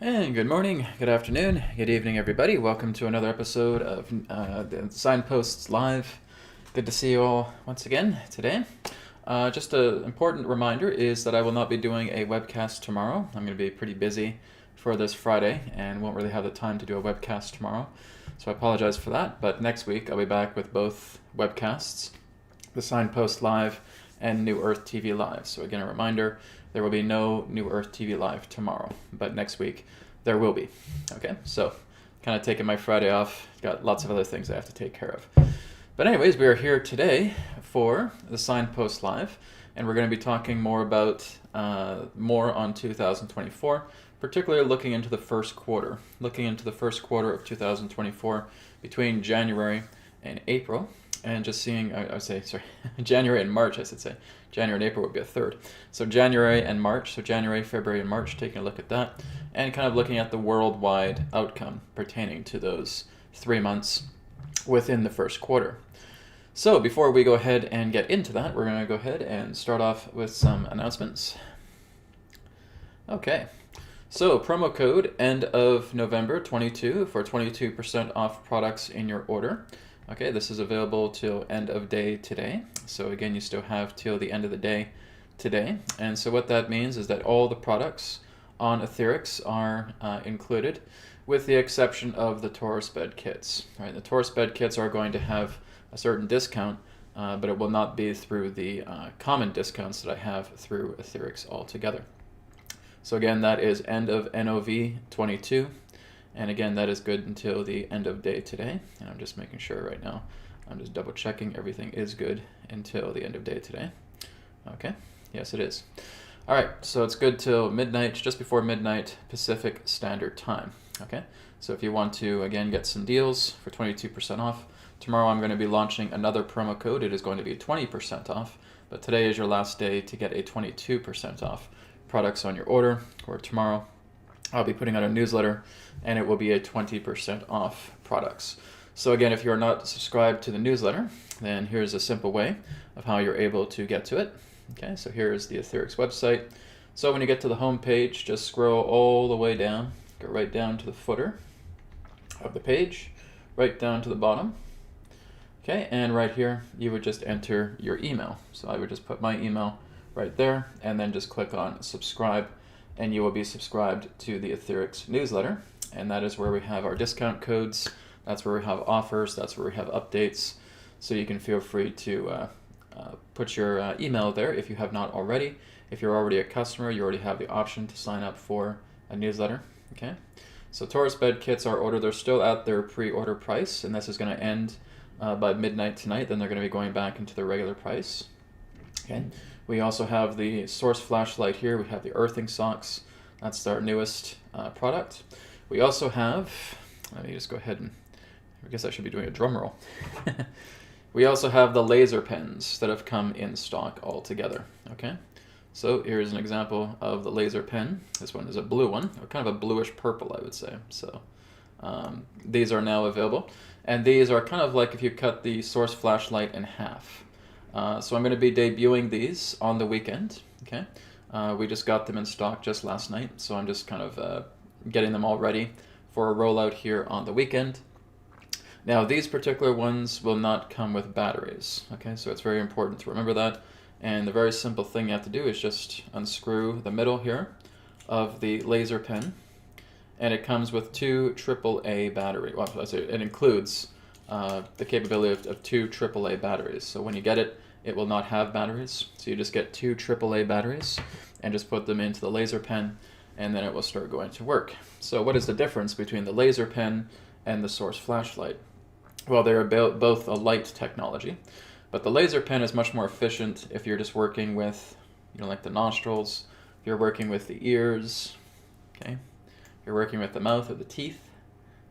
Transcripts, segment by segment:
And good morning, good afternoon, good evening, everybody. Welcome to another episode of the Signposts Live. Good to see you all once again today. Just an important reminder is that I will not be doing a webcast tomorrow. I'm going to be pretty busy for this Friday and won't really have the time to do a webcast tomorrow. So I apologize for that, but next week I'll be back with both webcasts, the Signpost Live and New Earth TV Live. So again, a reminder, there will be no New Earth TV Live tomorrow, but next week there will be. Okay, so kind of taking my Friday off. Got lots of other things I have to take care of. But anyways, we are here today for the Signpost Live, and we're going to be talking more about more on 2024, particularly looking into the first quarter. Looking into the first quarter of 2024 between January and April. And just seeing, I would say, sorry, January and March, I should say. January and April would be a third. So January and March, so January, February, and March, taking a look at that, and kind of looking at the worldwide outcome pertaining to those 3 months within the first quarter. So before we go ahead and get into that, we're going to go ahead and start off with some announcements. Okay, so promo code end of November 22 for 22% off products in your order. Okay, this is available till end of day today. So again, you still have till the end of the day today. And so what that means is that all the products on Etherics are included, with the exception of the Taurus bed kits. Right, the Taurus bed kits are going to have a certain discount, but it will not be through the common discounts that I have through Etherics altogether. So again, that is end of NOV 22. And again, that is good until the end of day today. And I'm just making sure right now, I'm just double checking everything is good until the end of day today. Okay, yes it is. All right, so it's good till midnight, just before midnight Pacific Standard Time. Okay, so if you want to, again, get some deals for 22% off, tomorrow I'm going to be launching another promo code. It is going to be 20% off, but today is your last day to get a 22% off products on your order, or tomorrow I'll be putting out a newsletter, and it will be a 20% off products. So again, if you're not subscribed to the newsletter, then here's a simple way of how you're able to get to it. Okay, so here's the Etherics website. So when you get to the home page, just scroll all the way down, go right down to the footer of the page, right down to the bottom. Okay, and right here, you would just enter your email. So I would just put my email right there, and then just click on subscribe, and you will be subscribed to the Etherics newsletter. And that is where we have our discount codes. That's where we have offers. That's where we have updates. So you can feel free to put your email there if you have not already. If you're already a customer, you already have the option to sign up for a newsletter. Okay. So Taurus bed kits are ordered. They're still at their pre-order price, and this is going to end by midnight tonight. Then they're going to be going back into the regular price. Okay. We also have the source flashlight here. We have the earthing socks. That's our newest product. We also have, let me just go ahead and, I guess I should be doing a drum roll. We also have the laser pens that have come in stock altogether. Okay, so here's an example of the laser pen. This one is a blue one, or kind of a bluish purple, I would say. So these are now available. And these are kind of like if you cut the source flashlight in half. So I'm going to be debuting these on the weekend. Okay, we just got them in stock just last night, so I'm just kind of getting them all ready for a rollout here on the weekend. Now, these particular ones will not come with batteries. Okay, so it's very important to remember that. And the very simple thing you have to do is just unscrew the middle here of the laser pen, and it comes with 2 AAA batteries. Well, it includes the capability of 2 AAA batteries. So when you get it, it will not have batteries. So you just get 2 AAA batteries and just put them into the laser pen, and then it will start going to work. So what is the difference between the laser pen and the source flashlight? Well, they're both a light technology, but the laser pen is much more efficient if you're just working with, like the nostrils, if you're working with the ears, okay? If you're working with the mouth or the teeth,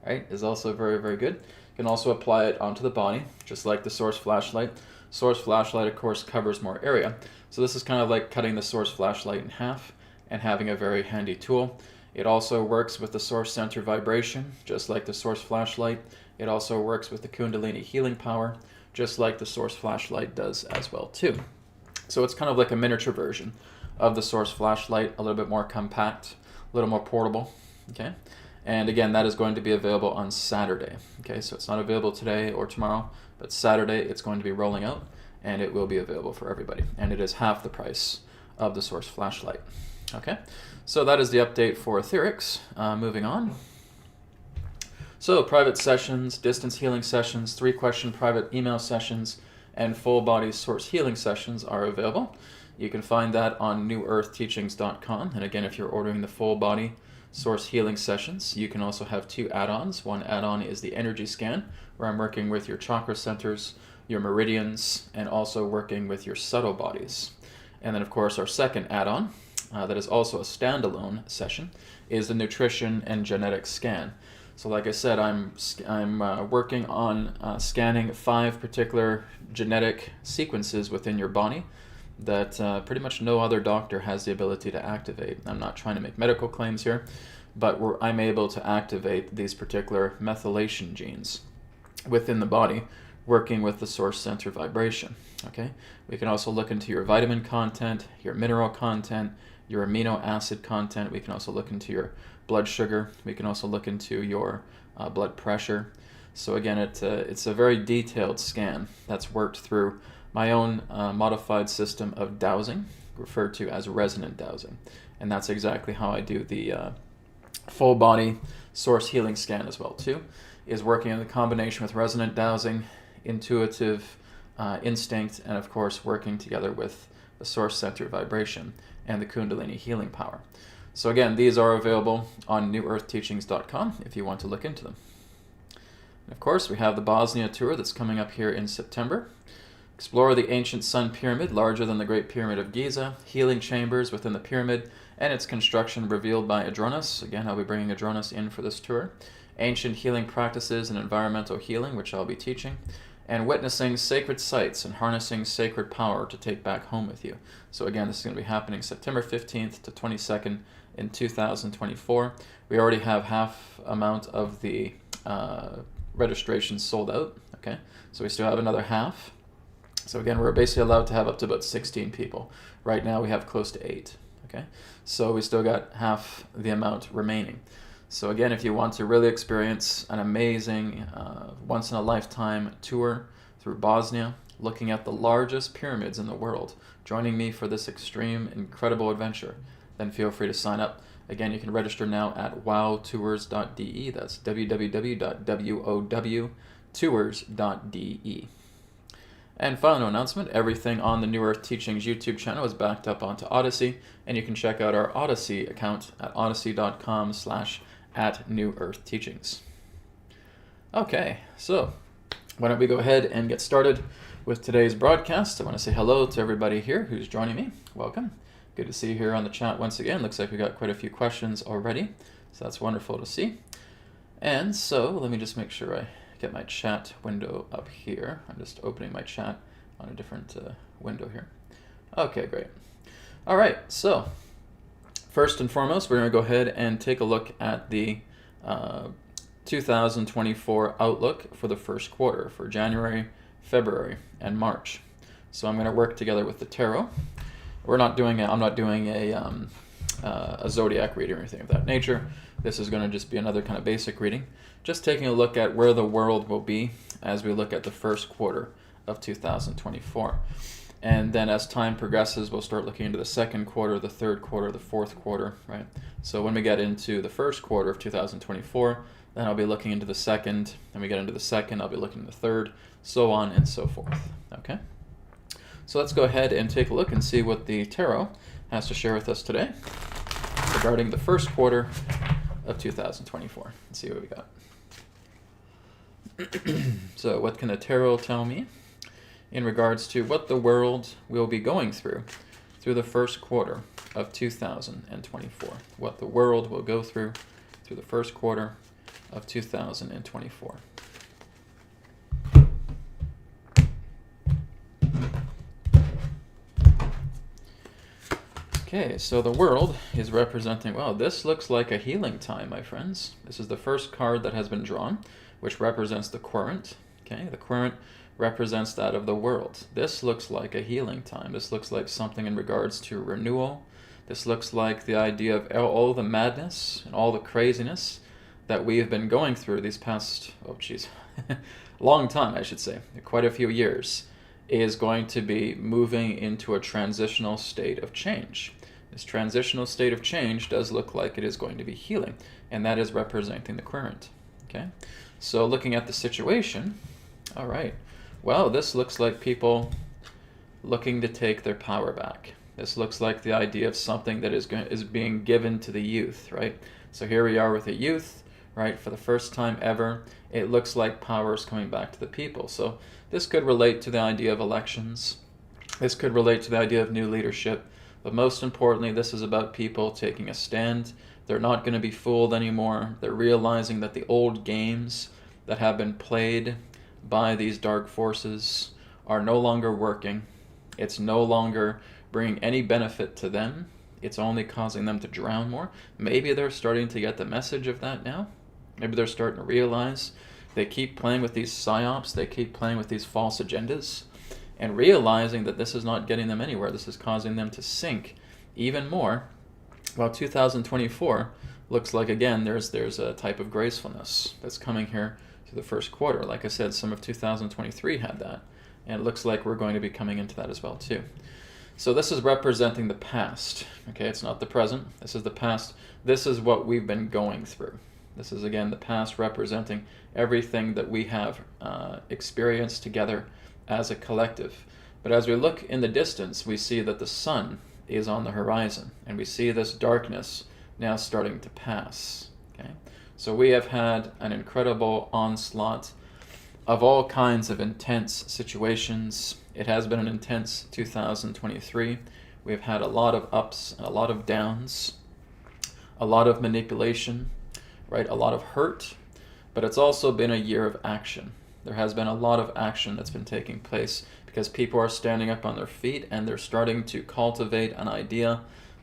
right, is also very, very good. You can also apply it onto the body, just like the source flashlight. Source flashlight, of course, covers more area. So this is kind of like cutting the source flashlight in half and having a very handy tool. It also works with the source center vibration, just like the source flashlight. It also works with the Kundalini healing power, just like the source flashlight does as well too. So it's kind of like a miniature version of the source flashlight, a little bit more compact, a little more portable. Okay, and again, that is going to be available on Saturday. Okay, so it's not available today or tomorrow, but Saturday it's going to be rolling out, and it will be available for everybody. And it is half the price of the Source flashlight. Okay, so that is the update for etherics. Moving on. So private sessions, distance healing sessions, 3-question private email sessions, and full body Source healing sessions are available. You can find that on newearthteachings.com. And again, if you're ordering the full body Source healing sessions, you can also have 2 add-ons. One add-on is the energy scan, where I'm working with your chakra centers, your meridians, and also working with your subtle bodies. And then, of course, our second add-on, that is also a standalone session, is the nutrition and genetics scan. So like I said, I'm working on scanning 5 particular genetic sequences within your body that pretty much no other doctor has the ability to activate. I'm not trying to make medical claims here, but I'm able to activate these particular methylation genes within the body, working with the Source center vibration. Okay, we can also look into your vitamin content, your mineral content, your amino acid content. We can also look into your blood sugar. We can also look into your blood pressure. So again, it's a very detailed scan that's worked through my own modified system of dowsing, referred to as resonant dowsing. And that's exactly how I do the full body Source healing scan as well too, is working in the combination with resonant dowsing, intuitive instinct, and of course working together with the Source center vibration and the Kundalini healing power. So again, these are available on newearthteachings.com if you want to look into them. And of course, we have the Bosnia tour that's coming up here in September. Explore the ancient sun pyramid, larger than the Great Pyramid of Giza, healing chambers within the pyramid, and its construction revealed by Adronis. Again, I'll be bringing Adronis in for this tour. Ancient healing practices and environmental healing, which I'll be teaching, and witnessing sacred sites and harnessing sacred power to take back home with you. So again, this is going to be happening September 15th to 22nd in 2024. We already have half amount of the registrations sold out. Okay, so we still have another half. So again, we're basically allowed to have up to about 16 people. Right now we have close to 8. Okay, so we still got half the amount remaining. So again, if you want to really experience an amazing, once-in-a-lifetime tour through Bosnia, looking at the largest pyramids in the world, joining me for this extreme, incredible adventure, then feel free to sign up. Again, you can register now at wowtours.de. That's www.wowtours.de. And final announcement, everything on the New Earth Teachings YouTube channel is backed up onto Odyssey, and you can check out our Odyssey account at odyssey.com/@newearthteachings. Okay, so why don't we go ahead and get started with today's broadcast. I want to say hello to everybody here who's joining me. Welcome. Good to see you here on the chat once again. Looks like we got quite a few questions already, so that's wonderful to see. And so let me just make sure I get my chat window up here. I'm just opening my chat on a different window here. Okay, great. All right, so first and foremost, we're going to go ahead and take a look at the 2024 outlook for the first quarter for January, February, and March. So I'm going to work together with the tarot. I'm not doing a zodiac reading or anything of that nature. This is going to just be another kind of basic reading, just taking a look at where the world will be as we look at the first quarter of 2024. And then as time progresses, we'll start looking into the second quarter, the third quarter, the fourth quarter, right? So when we get into the first quarter of 2024, then I'll be looking into the second. Then we get into the second, I'll be looking into the third, so on and so forth, okay? So let's go ahead and take a look and see what the tarot has to share with us today regarding the first quarter of 2024. Let's see what we got. So what can the tarot tell me in regards to what the world will be going through the first quarter of 2024? What the world will go through the first quarter of 2024. Okay, so the world is representing, well, this looks like a healing time, my friends. This is the first card that has been drawn, which represents the querent. Okay, the querent represents that of the world. This looks like a healing time. This looks like something in regards to renewal. This looks like the idea of all the madness and all the craziness that we have been going through these past, long time, I should say, quite a few years, is going to be moving into a transitional state of change. This transitional state of change does look like it is going to be healing, and that is representing the current. Okay, so looking at the situation, all right, well, this looks like people looking to take their power back. This looks like the idea of something that is being given to the youth, right? So here we are with the youth, right? For the first time ever, it looks like power is coming back to the people. So this could relate to the idea of elections. This could relate to the idea of new leadership. But most importantly, this is about people taking a stand. They're not going to be fooled anymore. They're realizing that the old games that have been played by these dark forces are no longer working. It's no longer bringing any benefit to them. It's only causing them to drown more. Maybe they're starting to get the message of that now. Maybe they're starting to realize they keep playing with these psyops, they keep playing with these false agendas, and realizing that this is not getting them anywhere. This is causing them to sink even more. Well, 2024 looks like, again, there's a type of gracefulness that's coming here to the first quarter. Like I said, some of 2023 had that, and it looks like we're going to be coming into that as well too. So this is representing the past. Okay, it's not the present. This is the past. This is what we've been going through. This is, again, the past representing everything that we have experienced together as a collective. But as we look in the distance, we see that the sun is on the horizon, and we see this darkness now starting to pass. Okay, so we have had an incredible onslaught of all kinds of intense situations. It has been an intense 2023. We've had a lot of ups and a lot of downs, a lot of manipulation, right? A lot of hurt, but it's also been a year of action. There has been a lot of action that's been taking place because people are standing up on their feet and they're starting to cultivate an idea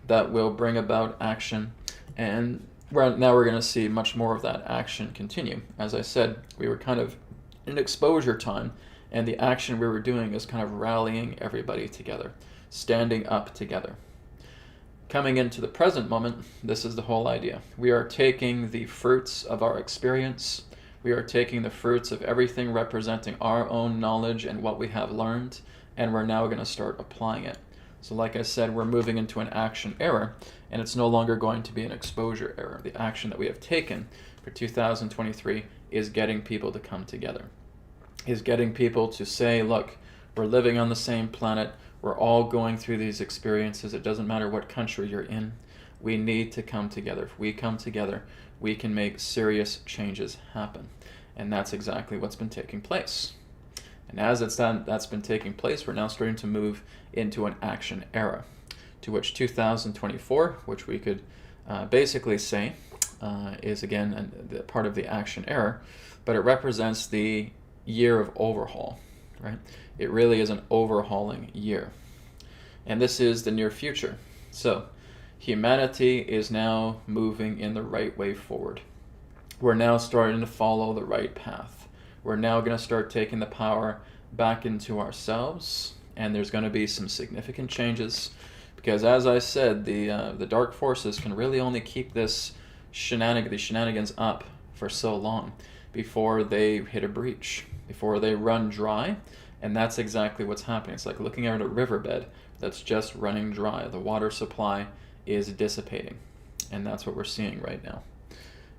that will bring about action. And now we're going to see much more of that action continue. As I said, we were kind of in exposure time, and the action we were doing is kind of rallying everybody together, standing up together. Coming into the present moment, this is the whole idea. We are taking the fruits of our experience. We are taking the fruits of everything representing our own knowledge and what we have learned, and we're now going to start applying it. So like I said, we're moving into an action era, and it's no longer going to be an exposure era. The action that we have taken for 2023 is getting people to come together, is getting people to say, look, we're living on the same planet. We're all going through these experiences. It doesn't matter what country you're in. We need to come together. If we come together, we can make serious changes happen. And that's exactly what's been taking place. And as that's been taking place, we're now starting to move into an action era, to which 2024, which we could basically say is, again, part of the action era, but it represents the year of overhaul, right? It really is an overhauling year. And this is the near future. So humanity is now moving in the right way forward. We're now starting to follow the right path. We're now going to start taking the power back into ourselves, and there's going to be some significant changes because, as I said, the dark forces can really only keep these shenanigans up for so long before they hit a breach, before they run dry. And that's exactly what's happening. It's like looking at a riverbed that's just running dry. The water supply is dissipating, and that's what we're seeing right now.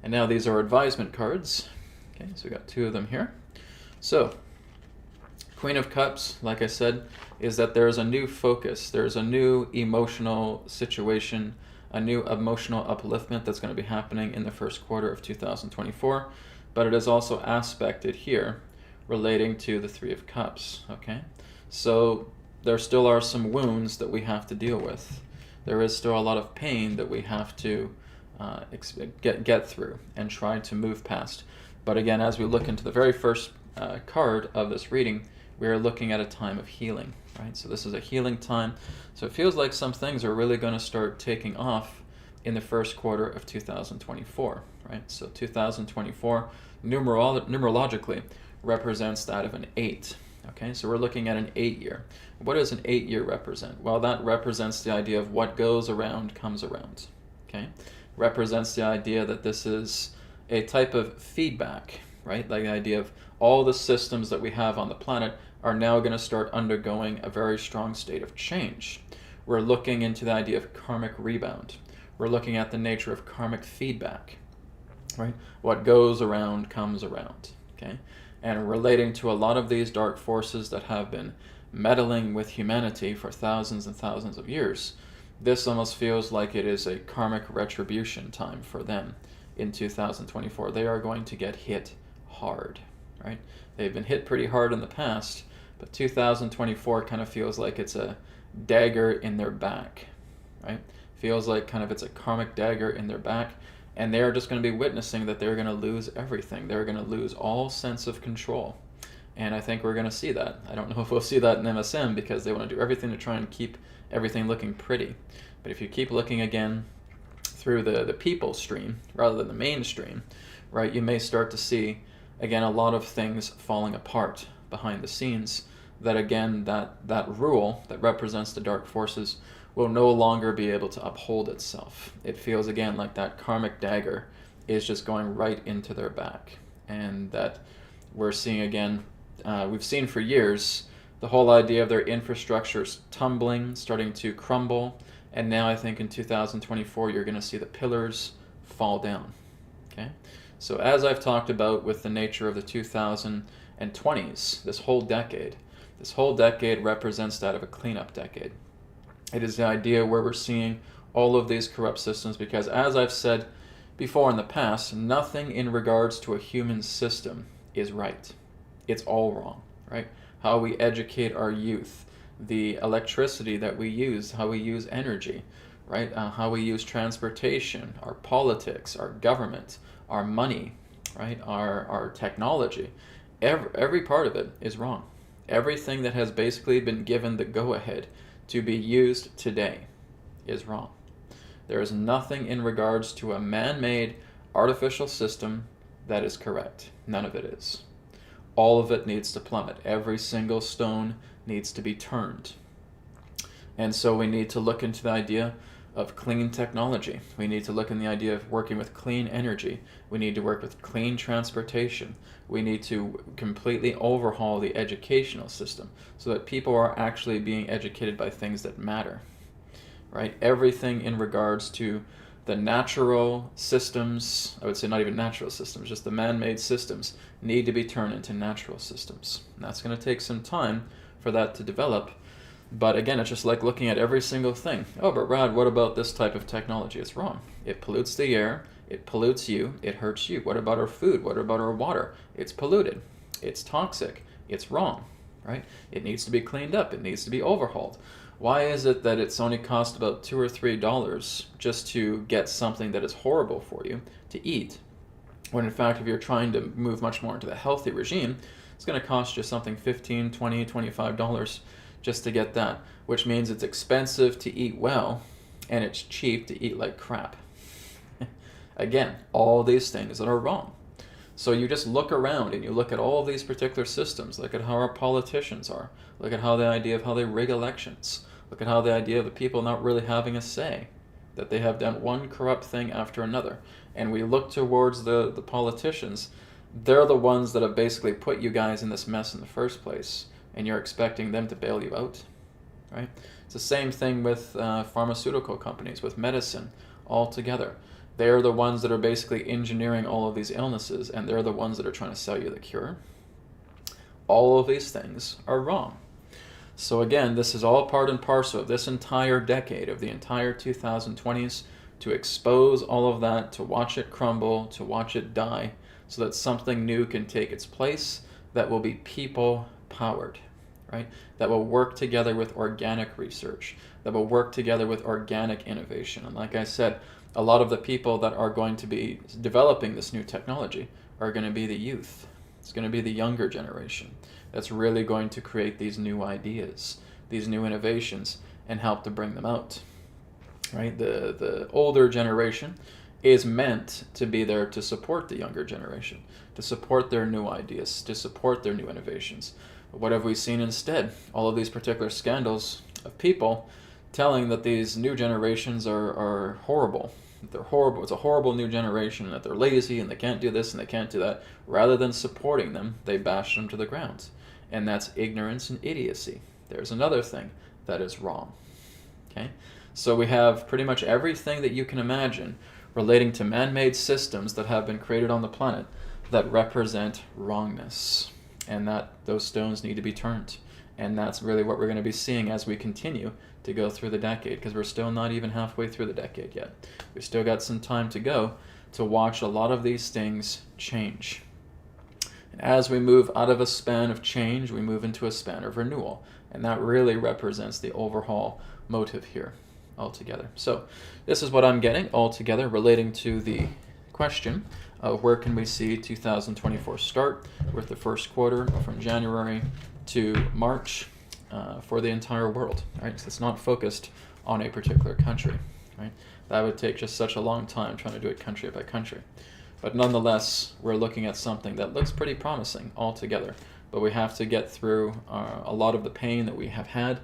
And now these are advisement cards. Okay, so we got two of them here. So Queen of Cups, like I said, is that there's a new focus. There's a new emotional situation, a new emotional upliftment that's going to be happening in the first quarter of 2024. But it is also aspected here relating to the Three of Cups, okay? So there still are some wounds that we have to deal with. There is still a lot of pain that we have to get through and try to move past. But again, as we look into the very first card of this reading, we are looking at a time of healing, right? So this is a healing time. So it feels like some things are really going to start taking off in the first quarter of 2024, right? So 2024, numerologically, represents that of an 8. Okay, so we're looking at an 8-year. What does an 8-year represent? Well, that represents the idea of what goes around comes around. Okay, represents the idea that this is a type of feedback, right? Like the idea of all the systems that we have on the planet are now going to start undergoing a very strong state of change. We're looking into the idea of karmic rebound. We're looking at the nature of karmic feedback, right? What goes around comes around, okay? And relating to a lot of these dark forces that have been meddling with humanity for thousands and thousands of years, this almost feels like it is a karmic retribution time for them in 2024. They are going to get hit hard, right? They've been hit pretty hard in the past, but 2024 kind of feels like it's a dagger in their back, right? Feels like kind of it's a karmic dagger in their back, and they're just going to be witnessing that they're going to lose everything. They're going to lose all sense of control. And I think we're going to see that. I don't know if we'll see that in MSM because they want to do everything to try and keep everything looking pretty. But if you keep looking again through the people stream rather than the mainstream, right, you may start to see, again, a lot of things falling apart behind the scenes. That, again, that rule that represents the dark forces will no longer be able to uphold itself. It feels, again, like that karmic dagger is just going right into their back. And that we're seeing, again, we've seen for years, the whole idea of their infrastructures tumbling, starting to crumble, and now I think in 2024 you're going to see the pillars fall down. Okay? So as I've talked about with the nature of the 2020s, this whole decade represents that of a cleanup decade. It is the idea where we're seeing all of these corrupt systems because, as I've said before in the past, nothing in regards to a human system is right. It's all wrong, right? How we educate our youth, the electricity that we use, how we use energy, right? How we use transportation, our politics, our government, our money, right? Our technology. Every part of it is wrong. Everything that has basically been given the go-ahead to be used today is wrong. There is nothing in regards to a man-made artificial system that is correct. None of it is. All of it needs to plummet. Every single stone needs to be turned. And so we need to look into the idea of clean technology. We need to look in the idea of working with clean energy. We need to work with clean transportation. We need to completely overhaul the educational system so that people are actually being educated by things that matter, right? Everything in regards to the natural systems, I would say not even natural systems, just the man-made systems, need to be turned into natural systems. And that's going to take some time for that to develop. But again, it's just like looking at every single thing. Oh, but Rod, what about this type of technology? It's wrong. It pollutes the air. It pollutes you. It hurts you. What about our food? What about our water? It's polluted. It's toxic. It's wrong, right? It needs to be cleaned up. It needs to be overhauled. Why is it that it's only cost about $2 or $3 just to get something that is horrible for you to eat? When in fact, if you're trying to move much more into the healthy regime, it's going to cost you something $15, $20, $25 just to get that, which means it's expensive to eat well and it's cheap to eat like crap. Again, all these things that are wrong. So you just look around and you look at all these particular systems. Look at how our politicians are. Look at how the idea of how they rig elections. Look at how the idea of the people not really having a say, that they have done one corrupt thing after another. And we look towards the politicians. They're the ones that have basically put you guys in this mess in the first place, and you're expecting them to bail you out, right? It's the same thing with pharmaceutical companies, with medicine altogether. They're the ones that are basically engineering all of these illnesses, and they're the ones that are trying to sell you the cure. All of these things are wrong. So again, this is all part and parcel of this entire decade, of the entire 2020s, to expose all of that, to watch it crumble, to watch it die, so that something new can take its place that will be people-powered, right? That will work together with organic research, that will work together with organic innovation. And like I said, a lot of the people that are going to be developing this new technology are going to be the youth. It's going to be the younger generation that's really going to create these new ideas, these new innovations, and help to bring them out, right? The older generation is meant to be there to support the younger generation, to support their new ideas, to support their new innovations. What have we seen instead? All of these particular scandals of people telling that these new generations are horrible. That they're horrible. It's a horrible new generation, that they're lazy and they can't do this and they can't do that. Rather than supporting them, they bash them to the ground. And that's ignorance and idiocy. There's another thing that is wrong. Okay? So we have pretty much everything that you can imagine relating to man-made systems that have been created on the planet that represent wrongness, and that those stones need to be turned. And that's really what we're going to be seeing as we continue to go through the decade, because we're still not even halfway through the decade yet. We've still got some time to go to watch a lot of these things change. And as we move out of a span of change, we move into a span of renewal, and that really represents the overhaul motive here altogether. So this is what I'm getting altogether relating to the question of where can we see 2024 start with the first quarter from January to March for the entire world, right? So it's not focused on a particular country, right? That would take just such a long time trying to do it country by country. But nonetheless, we're looking at something that looks pretty promising altogether. But we have to get through a lot of the pain that we have had,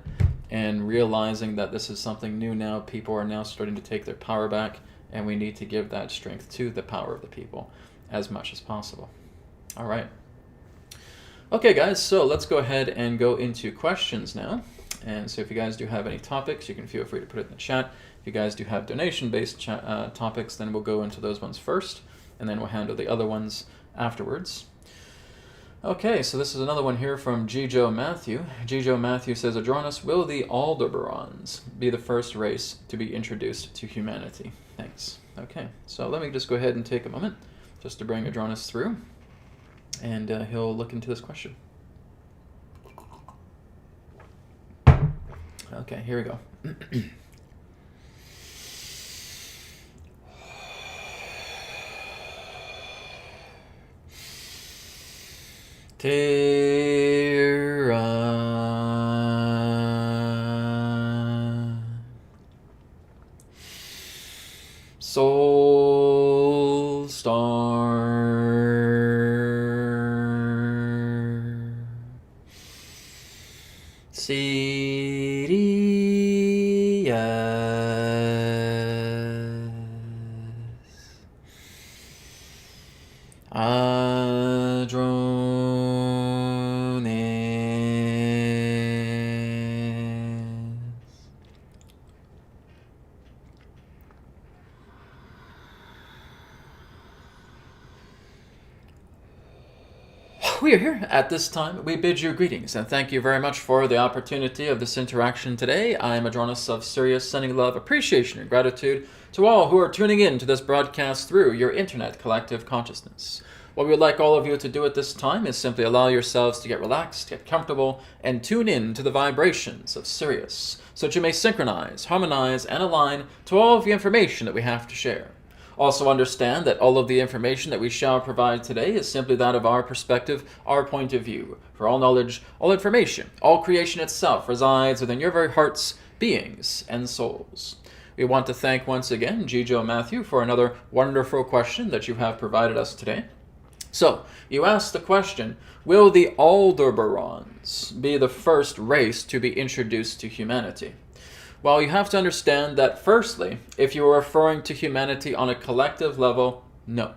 and realizing that this is something new now. People are now starting to take their power back, and we need to give that strength to the power of the people as much as possible. All right. Okay, guys, so let's go ahead and go into questions now. And so if you guys do have any topics, you can feel free to put it in the chat. If you guys do have donation-based topics, then we'll go into those ones first, and then we'll handle the other ones afterwards. Okay, so this is another one here from G. Joe Matthew. G. Joe Matthew says, Adronis, will the Aldebarans be the first race to be introduced to humanity? Thanks. Okay, so let me just go ahead and take a moment just to bring Adronis through, and he'll look into this question. Okay, here we go. Terra Soul Star We are here at this time. We bid you greetings and thank you very much for the opportunity of this interaction today. I am Adronis of Sirius, sending love, appreciation, and gratitude to all who are tuning in to this broadcast through your internet collective consciousness. What we would like all of you to do at this time is simply allow yourselves to get relaxed, get comfortable, and tune in to the vibrations of Sirius, so that you may synchronize, harmonize, and align to all of the information that we have to share. Also understand that all of the information that we shall provide today is simply that of our perspective, our point of view. For all knowledge, all information, all creation itself resides within your very hearts, beings, and souls. We want to thank once again G. Joe Matthew for another wonderful question that you have provided us today. So, you asked the question, will the Aldebarans be the first race to be introduced to humanity? Well, you have to understand that, firstly, if you are referring to humanity on a collective level, no.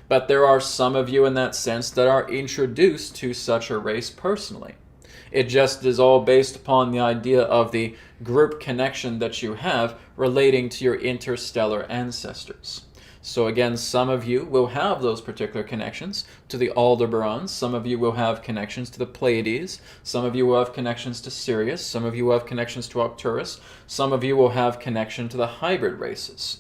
But there are some of you in that sense that are introduced to such a race personally. It just is all based upon the idea of the group connection that you have relating to your interstellar ancestors. So again, some of you will have those particular connections to the Aldebarans. Some of you will have connections to the Pleiades. Some of you will have connections to Sirius. Some of you will have connections to Arcturus. Some of you will have connection to the hybrid races.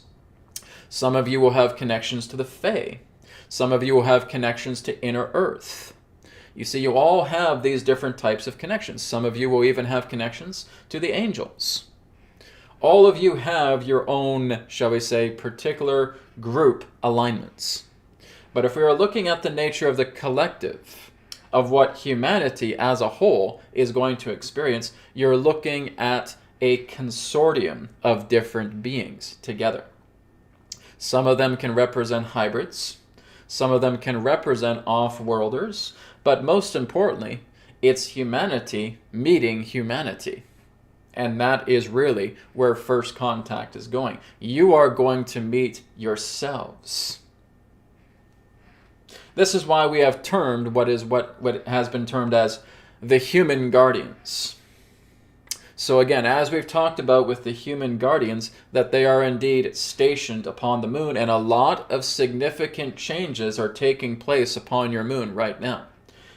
Some of you will have connections to the Fae. Some of you will have connections to Inner Earth. You see, you all have these different types of connections. Some of you will even have connections to the angels. All of you have your own, shall we say, particular group alignments. But if we are looking at the nature of the collective, of what humanity as a whole is going to experience, you're looking at a consortium of different beings together. Some of them can represent hybrids. Some of them can represent off-worlders. But most importantly, It's humanity meeting humanity. And that is really where first contact is going. You are going to meet yourselves. This is why we have termed what has been termed as the human guardians. So again, as we've talked about with the human guardians, that they are indeed stationed upon the moon, and a lot of significant changes are taking place upon your moon right now.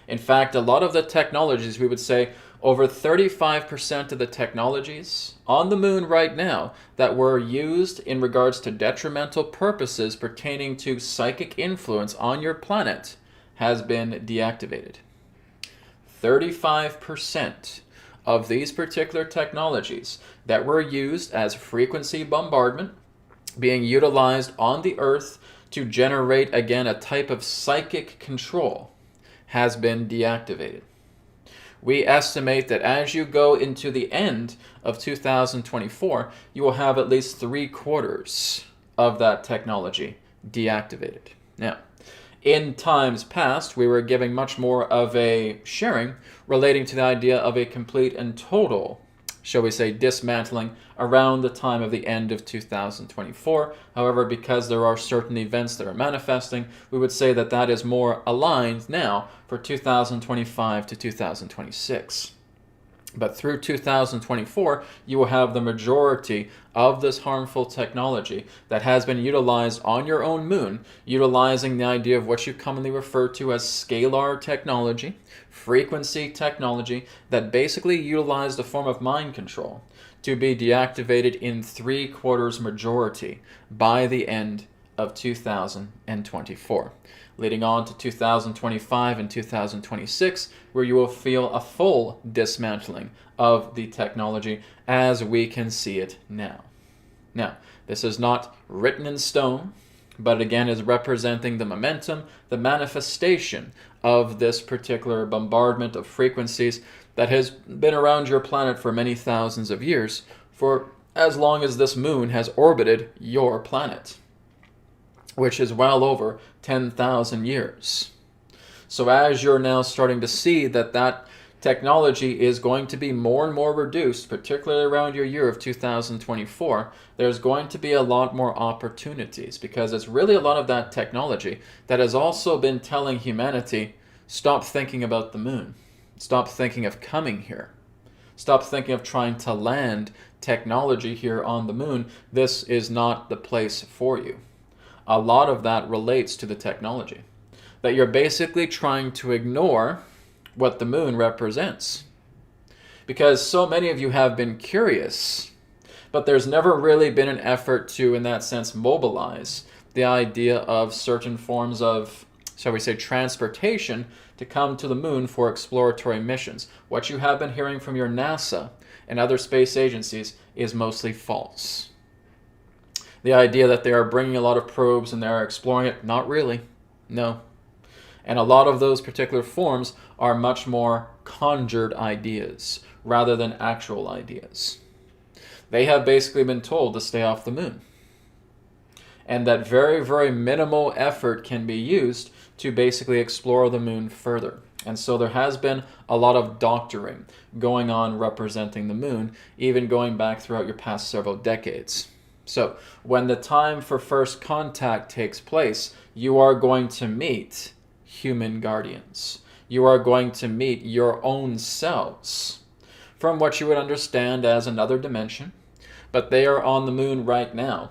In fact, a lot of the technologies, we would say over 35% of the technologies on the moon right now that were used in regards to detrimental purposes pertaining to psychic influence on your planet has been deactivated. 35% of these particular technologies that were used as frequency bombardment, being utilized on the Earth to generate, again, a type of psychic control, has been deactivated. We estimate that as you go into the end of 2024, you will have at least 3/4 of that technology deactivated. Now, in times past, we were giving much more of a sharing relating to the idea of a complete and total, shall we say, dismantling around the time of the end of 2024. However, because there are certain events that are manifesting, we would say that that is more aligned now for 2025 to 2026. But through 2024, you will have the majority of this harmful technology that has been utilized on your own moon, utilizing the idea of what you commonly refer to as scalar technology, frequency technology, that basically utilized a form of mind control to be deactivated in 3/4 majority by the end of 2024. Leading on to 2025 and 2026, where you will feel a full dismantling of the technology as we can see it now. Now, this is not written in stone, but again is representing the momentum, the manifestation of this particular bombardment of frequencies that has been around your planet for many thousands of years, for as long as this moon has orbited your planet, which is well over 10,000 years. So as you're now starting to see that technology is going to be more and more reduced, particularly around your year of 2024, there's going to be a lot more opportunities, because it's really a lot of that technology that has also been telling humanity, stop thinking about the moon. Stop thinking of coming here. Stop thinking of trying to land technology here on the moon. This is not the place for you. A lot of that relates to the technology. That you're basically trying to ignore what the moon represents. Because so many of you have been curious, but there's never really been an effort to, in that sense, mobilize the idea of certain forms of, shall we say, transportation to come to the moon for exploratory missions. What you have been hearing from your NASA and other space agencies is mostly false. The idea that they are bringing a lot of probes and they're exploring it, not really. No. And a lot of those particular forms are much more conjured ideas rather than actual ideas. They have basically been told to stay off the moon. And that very, very minimal effort can be used to basically explore the moon further. And so there has been a lot of doctoring going on representing the moon, even going back throughout your past several decades. So when the time for first contact takes place, you are going to meet human guardians. You are going to meet your own selves from what you would understand as another dimension, but they are on the moon right now,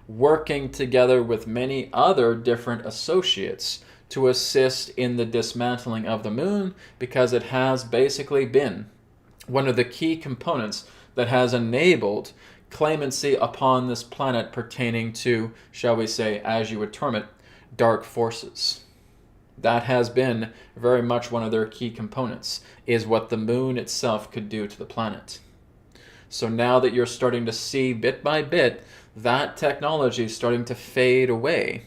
working together with many other different associates to assist in the dismantling of the moon, because it has basically been one of the key components that has enabled claimancy upon this planet pertaining to, shall we say, as you would term it, dark forces. That has been very much one of their key components, is what the moon itself could do to the planet. So now that you're starting to see bit by bit that technology is starting to fade away,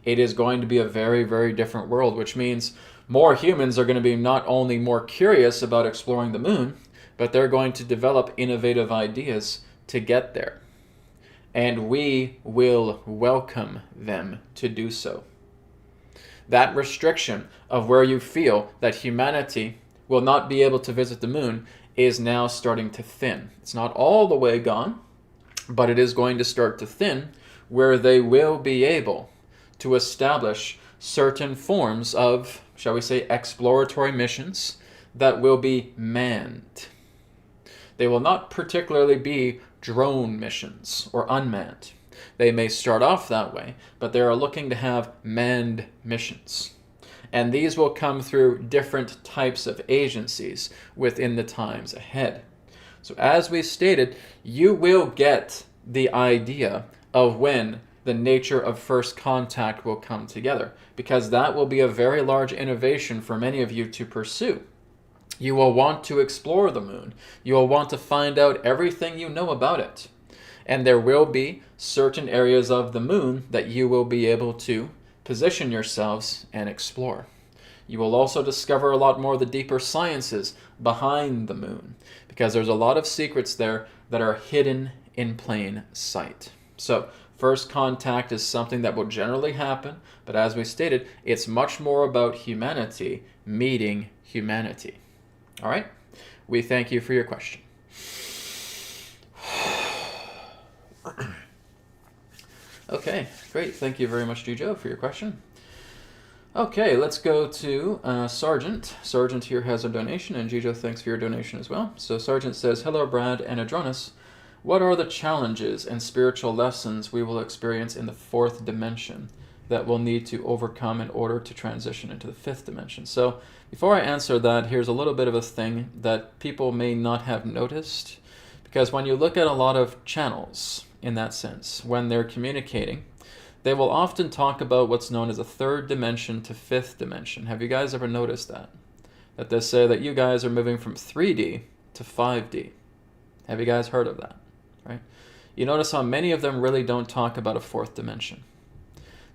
it is going to be a very, very different world, which means more humans are going to be not only more curious about exploring the moon, but they're going to develop innovative ideas to get there. And we will welcome them to do so. That restriction of where you feel that humanity will not be able to visit the moon is now starting to thin. It's not all the way gone, but it is going to start to thin, where they will be able to establish certain forms of, shall we say, exploratory missions that will be manned. They will not particularly be drone missions or unmanned. They may start off that way, but they are looking to have manned missions. And these will come through different types of agencies within the times ahead. So as we stated, you will get the idea of when the nature of first contact will come together, because that will be a very large innovation for many of you to pursue. You will want to explore the moon. You will want to find out everything you know about it. And there will be certain areas of the moon that you will be able to position yourselves and explore. You will also discover a lot more of the deeper sciences behind the moon, because there's a lot of secrets there that are hidden in plain sight. So first contact is something that will generally happen, but as we stated, it's much more about humanity meeting humanity. All right? We thank you for your question. Okay, great. Thank you very much, Jujo, for your question. Okay, let's go to Sargent. Sargent here has a donation, and Jujo, thanks for your donation as well. So Sargent says, hello, Brad and Adronis. What are the challenges and spiritual lessons we will experience in the fourth dimension that we'll need to overcome in order to transition into the fifth dimension? So before I answer that, here's a little bit of a thing that people may not have noticed, because when you look at a lot of channels in that sense, when they're communicating, they will often talk about what's known as a third dimension to fifth dimension. Have you guys ever noticed that? That they say that you guys are moving from 3D to 5D. Have you guys heard of that? Right? You notice how many of them really don't talk about a fourth dimension.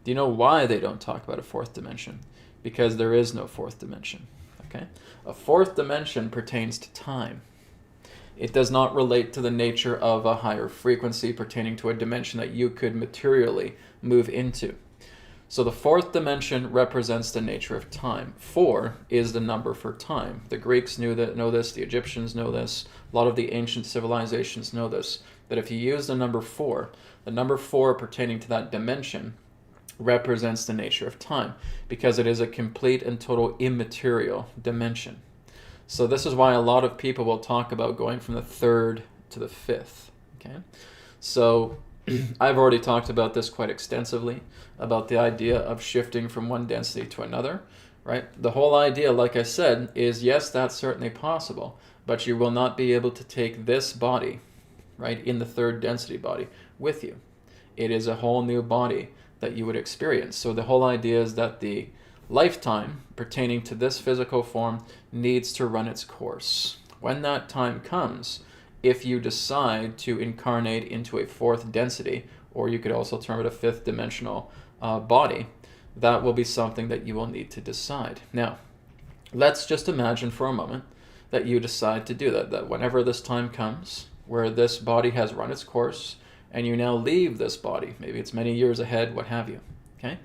Do you know why they don't talk about a fourth dimension? Because there is no fourth dimension. Okay? A fourth dimension pertains to time. It does not relate to the nature of a higher frequency pertaining to a dimension that you could materially move into. So the fourth dimension represents the nature of time. 4 is the number for time. The Greeks know this, the Egyptians know this, a lot of the ancient civilizations know this, that if you use the number 4 pertaining to that dimension represents the nature of time, because it is a complete and total immaterial dimension. So this is why a lot of people will talk about going from the third to the fifth. Okay, so I've already talked about this quite extensively, about the idea of shifting from one density to another, right? The whole idea, like I said, is yes, that's certainly possible, but you will not be able to take this body, right, in the third density body with you. It is a whole new body that you would experience. So the whole idea is that the lifetime pertaining to this physical form needs to run its course. When that time comes, if you decide to incarnate into a fourth density, or you could also term it a fifth dimensional body, that will be something that you will need to decide. Now, let's just imagine for a moment that you decide to do that whenever this time comes, where this body has run its course, and you now leave this body, maybe it's many years ahead, what have you, okay?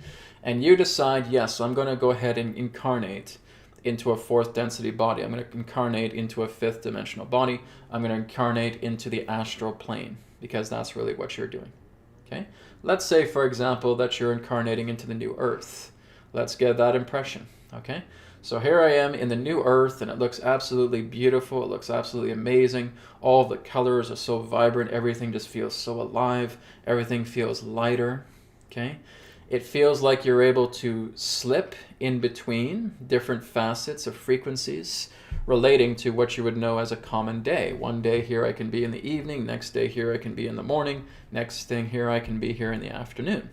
And you decide, yes, I'm going to go ahead and incarnate into a fourth density body. I'm going to incarnate into a fifth dimensional body. I'm going to incarnate into the astral plane, because that's really what you're doing. Okay? Let's say, for example, that you're incarnating into the new earth. Let's get that impression. Okay? So here I am in the new earth, and it looks absolutely beautiful. It looks absolutely amazing. All the colors are so vibrant. Everything just feels so alive. Everything feels lighter. Okay? It feels like you're able to slip in between different facets of frequencies relating to what you would know as a common day. One day here I can be in the evening, next day here I can be in the morning, next thing here I can be here in the afternoon.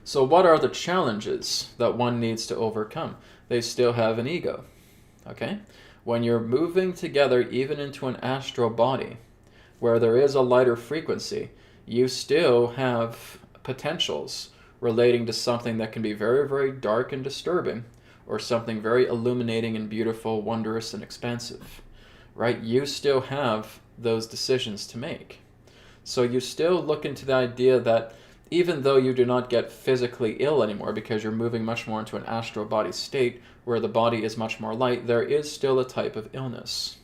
So what are the challenges that one needs to overcome? They still have an ego, okay? When you're moving together even into an astral body where there is a lighter frequency, you still have potentials relating to something that can be very, very dark and disturbing, or something very illuminating and beautiful, wondrous and expansive, right? You still have those decisions to make. So you still look into the idea that even though you do not get physically ill anymore because you're moving much more into an astral body state where the body is much more light, there is still a type of illness.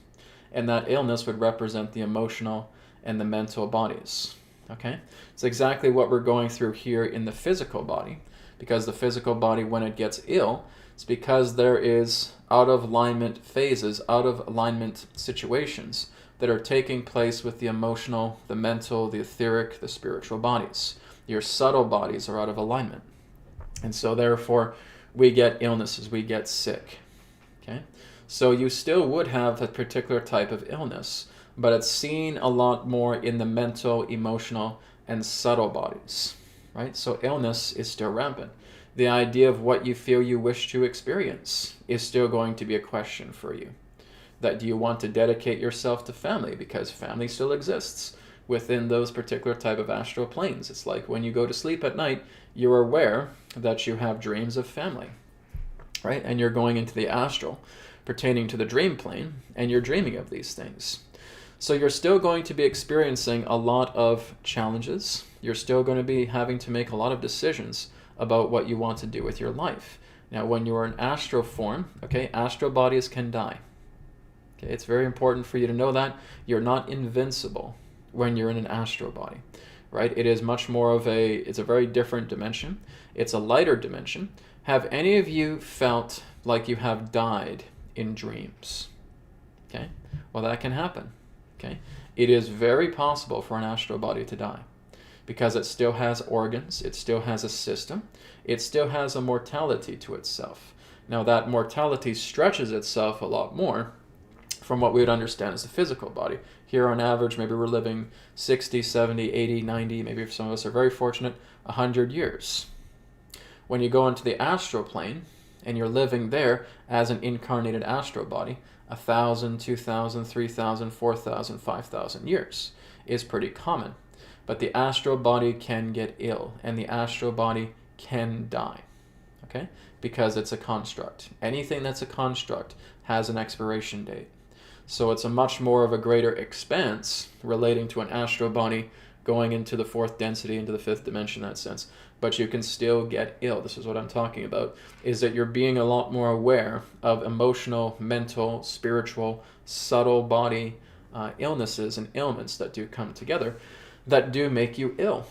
And that illness would represent the emotional and the mental bodies. Okay? It's exactly what we're going through here in the physical body, because the physical body, when it gets ill, it's because there is out of alignment phases, out of alignment situations that are taking place with the emotional, the mental, the etheric, the spiritual bodies. Your subtle bodies are out of alignment. And so therefore, we get illnesses, we get sick. Okay? So you still would have a particular type of illness, but it's seen a lot more in the mental, emotional, and subtle bodies. Right? So illness is still rampant. The idea of what you feel you wish to experience is still going to be a question for you. That do you want to dedicate yourself to family, because family still exists within those particular type of astral planes. It's like when you go to sleep at night, you're aware that you have dreams of family, right? And you're going into the astral pertaining to the dream plane, and you're dreaming of these things. So you're still going to be experiencing a lot of challenges. You're still going to be having to make a lot of decisions about what you want to do with your life. Now, when you are in astral form, okay, astral bodies can die. Okay, it's very important for you to know that you're not invincible when you're in an astral body, right? It is much more of it's a very different dimension. It's a lighter dimension. Have any of you felt like you have died in dreams? Okay, well, that can happen. Okay, it is very possible for an astral body to die because it still has organs, it still has a system, it still has a mortality to itself. Now, that mortality stretches itself a lot more from what we would understand as the physical body. Here on average, maybe we're living 60, 70, 80, 90, maybe if some of us are very fortunate, 100 years. When you go into the astral plane and you're living there as an incarnated astral body, 1,000, 2,000, 3,000, 4,000, 5,000 years is pretty common. But the astral body can get ill and the astral body can die, okay? Because it's a construct. Anything that's a construct has an expiration date. So it's a much more of a greater expanse relating to an astral body going into the fourth density, into the fifth dimension in that sense. But you can still get ill. This is what I'm talking about, is that you're being a lot more aware of emotional, mental, spiritual, subtle body illnesses and ailments that do come together that do make you ill.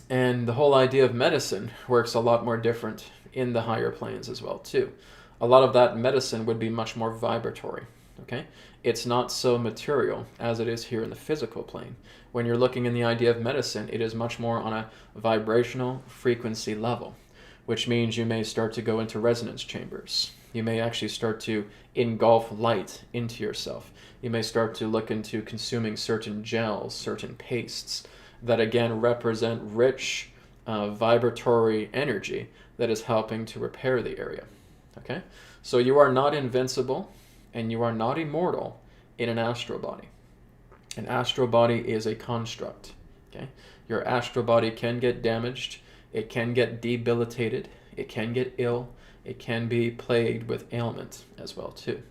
And the whole idea of medicine works a lot more different in the higher planes as well, too. A lot of that medicine would be much more vibratory. Okay, it's not so material as it is here in the physical plane. When you're looking in the idea of medicine, it is much more on a vibrational frequency level, which means you may start to go into resonance chambers. You may actually start to engulf light into yourself. You may start to look into consuming certain gels, certain pastes that again represent rich vibratory energy that is helping to repair the area. Okay, so you are not invincible. And you are not immortal in an astral body. An astral body is a construct. Okay? Your astral body can get damaged. It can get debilitated. It can get ill. It can be plagued with ailment as well too.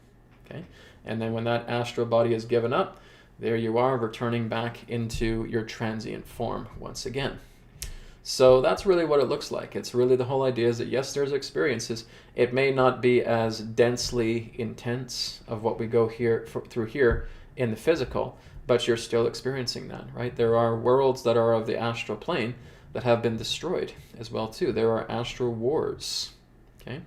Okay? And then when that astral body is given up, there you are returning back into your transient form once again. So that's really what it looks like. It's really the whole idea is that yes, there's experiences. It may not be as densely intense of what we go through here in the physical, but you're still experiencing that, right? There are worlds that are of the astral plane that have been destroyed as well too. There are astral wars, okay?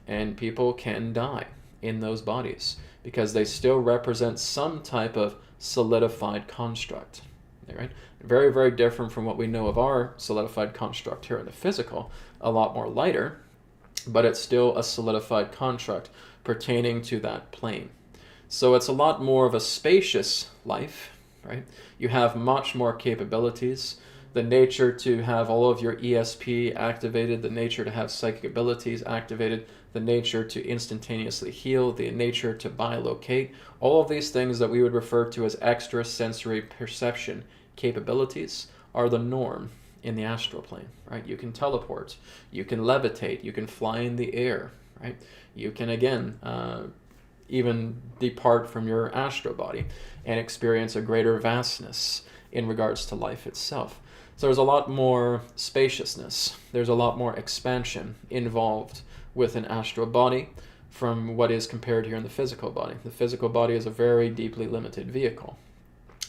And people can die in those bodies because they still represent some type of solidified construct, right? Very, very different from what we know of our solidified construct here in the physical, a lot more lighter, but it's still a solidified construct pertaining to that plane. So it's a lot more of a spacious life, right? You have much more capabilities. The nature to have all of your ESP activated, the nature to have psychic abilities activated, the nature to instantaneously heal, the nature to bilocate, all of these things that we would refer to as extrasensory perception capabilities are the norm in the astral plane, right? You can teleport, you can levitate, you can fly in the air, right? You can, again, even depart from your astral body and experience a greater vastness in regards to life itself. So there's a lot more spaciousness. There's a lot more expansion involved with an astral body from what is compared here in the physical body. The physical body is a very deeply limited vehicle.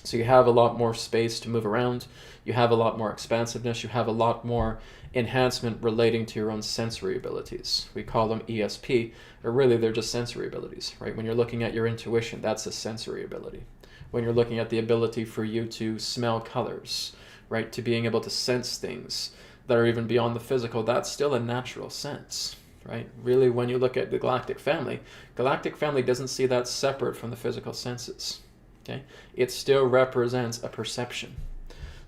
So you have a lot more space to move around. You have a lot more expansiveness. You have a lot more enhancement relating to your own sensory abilities. We call them ESP, or really they're just sensory abilities, right? When you're looking at your intuition, that's a sensory ability. When you're looking at the ability for you to smell colors, right, to being able to sense things that are even beyond the physical, that's still a natural sense, right? Really, when you look at the galactic family doesn't see that separate from the physical senses, okay? It still represents a perception.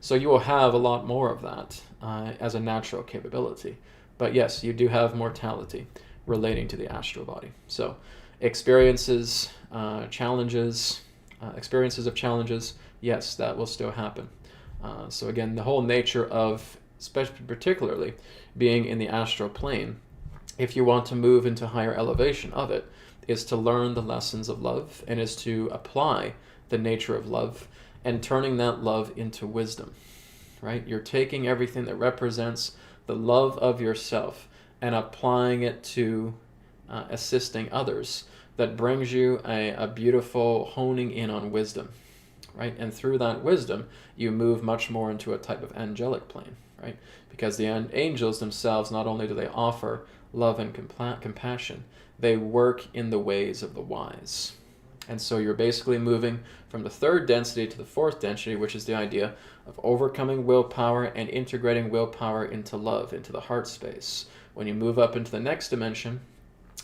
So you will have a lot more of that as a natural capability. But yes, you do have mortality relating to the astral body. So experiences, experiences of challenges, yes, that will still happen. So again, the whole nature of, especially particularly, being in the astral plane, if you want to move into higher elevation of it, is to learn the lessons of love and is to apply the nature of love and turning that love into wisdom, right? You're taking everything that represents the love of yourself and applying it to assisting others. That brings you a beautiful honing in on wisdom, right? And through that wisdom, you move much more into a type of angelic plane, right? Because the angels themselves, not only do they offer love and compassion, they work in the ways of the wise. And so you're basically moving from the third density to the fourth density, which is the idea of overcoming willpower and integrating willpower into love, into the heart space. When you move up into the next dimension,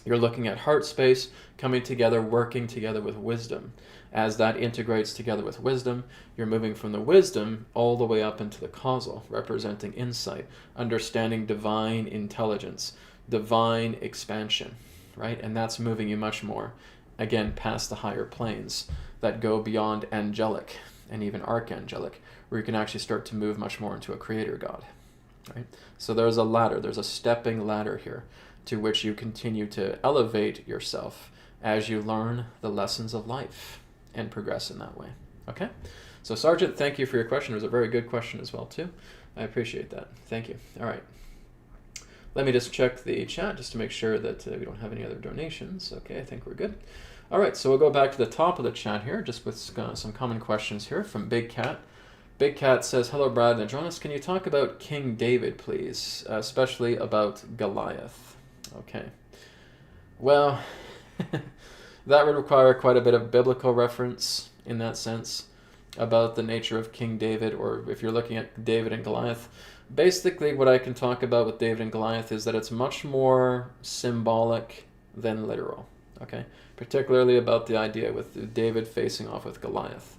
you're looking at heart space coming together, working together with wisdom. As that integrates together with wisdom, you're moving from the wisdom all the way up into the causal, representing insight, understanding divine intelligence, divine expansion, right? And that's moving you much more, again, past the higher planes that go beyond angelic and even archangelic, where you can actually start to move much more into a creator God, right? So there's a ladder, there's a stepping ladder here to which you continue to elevate yourself as you learn the lessons of life and progress in that way. Okay? So Sergeant, thank you for your question. It was a very good question as well, too. I appreciate that. Thank you. All right. Let me just check the chat just to make sure that we don't have any other donations. Okay, I think we're good. All right, so we'll go back to the top of the chat here, just with some common questions here from Big Cat. Big Cat says, hello, Brad and Jonas. Can you talk about King David, please, especially about Goliath? Okay. Well, that would require quite a bit of biblical reference in that sense about the nature of King David, or if you're looking at David and Goliath. Basically, what I can talk about with David and Goliath is that it's much more symbolic than literal, okay? Particularly about the idea with David facing off with Goliath.